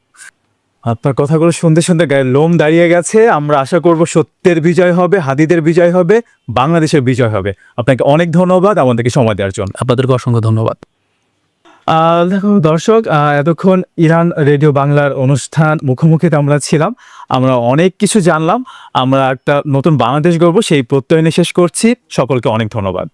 আপনার কথাগুলো শুনতে গায়ে লোম দাঁড়িয়ে গেছে। আমরা আশা করব সত্যের বিজয় হবে, হাদিদের বিজয় হবে, বাংলাদেশের বিজয় হবে। আপনাকে অনেক ধন্যবাদ আমাদেরকে সময় দেওয়ার জন্য। আপনাদেরকে অসংখ্য ধন্যবাদ। দেখো দর্শক, এতক্ষণ ইরান রেডিও বাংলার অনুষ্ঠান মুখোমুখিতে আমরা ছিলাম। আমরা অনেক কিছু জানলাম। আমরা একটা নতুন বাংলাদেশ গড়ব সেই প্রত্যয় নিয়ে শেষ করছি। সকলকে অনেক ধন্যবাদ।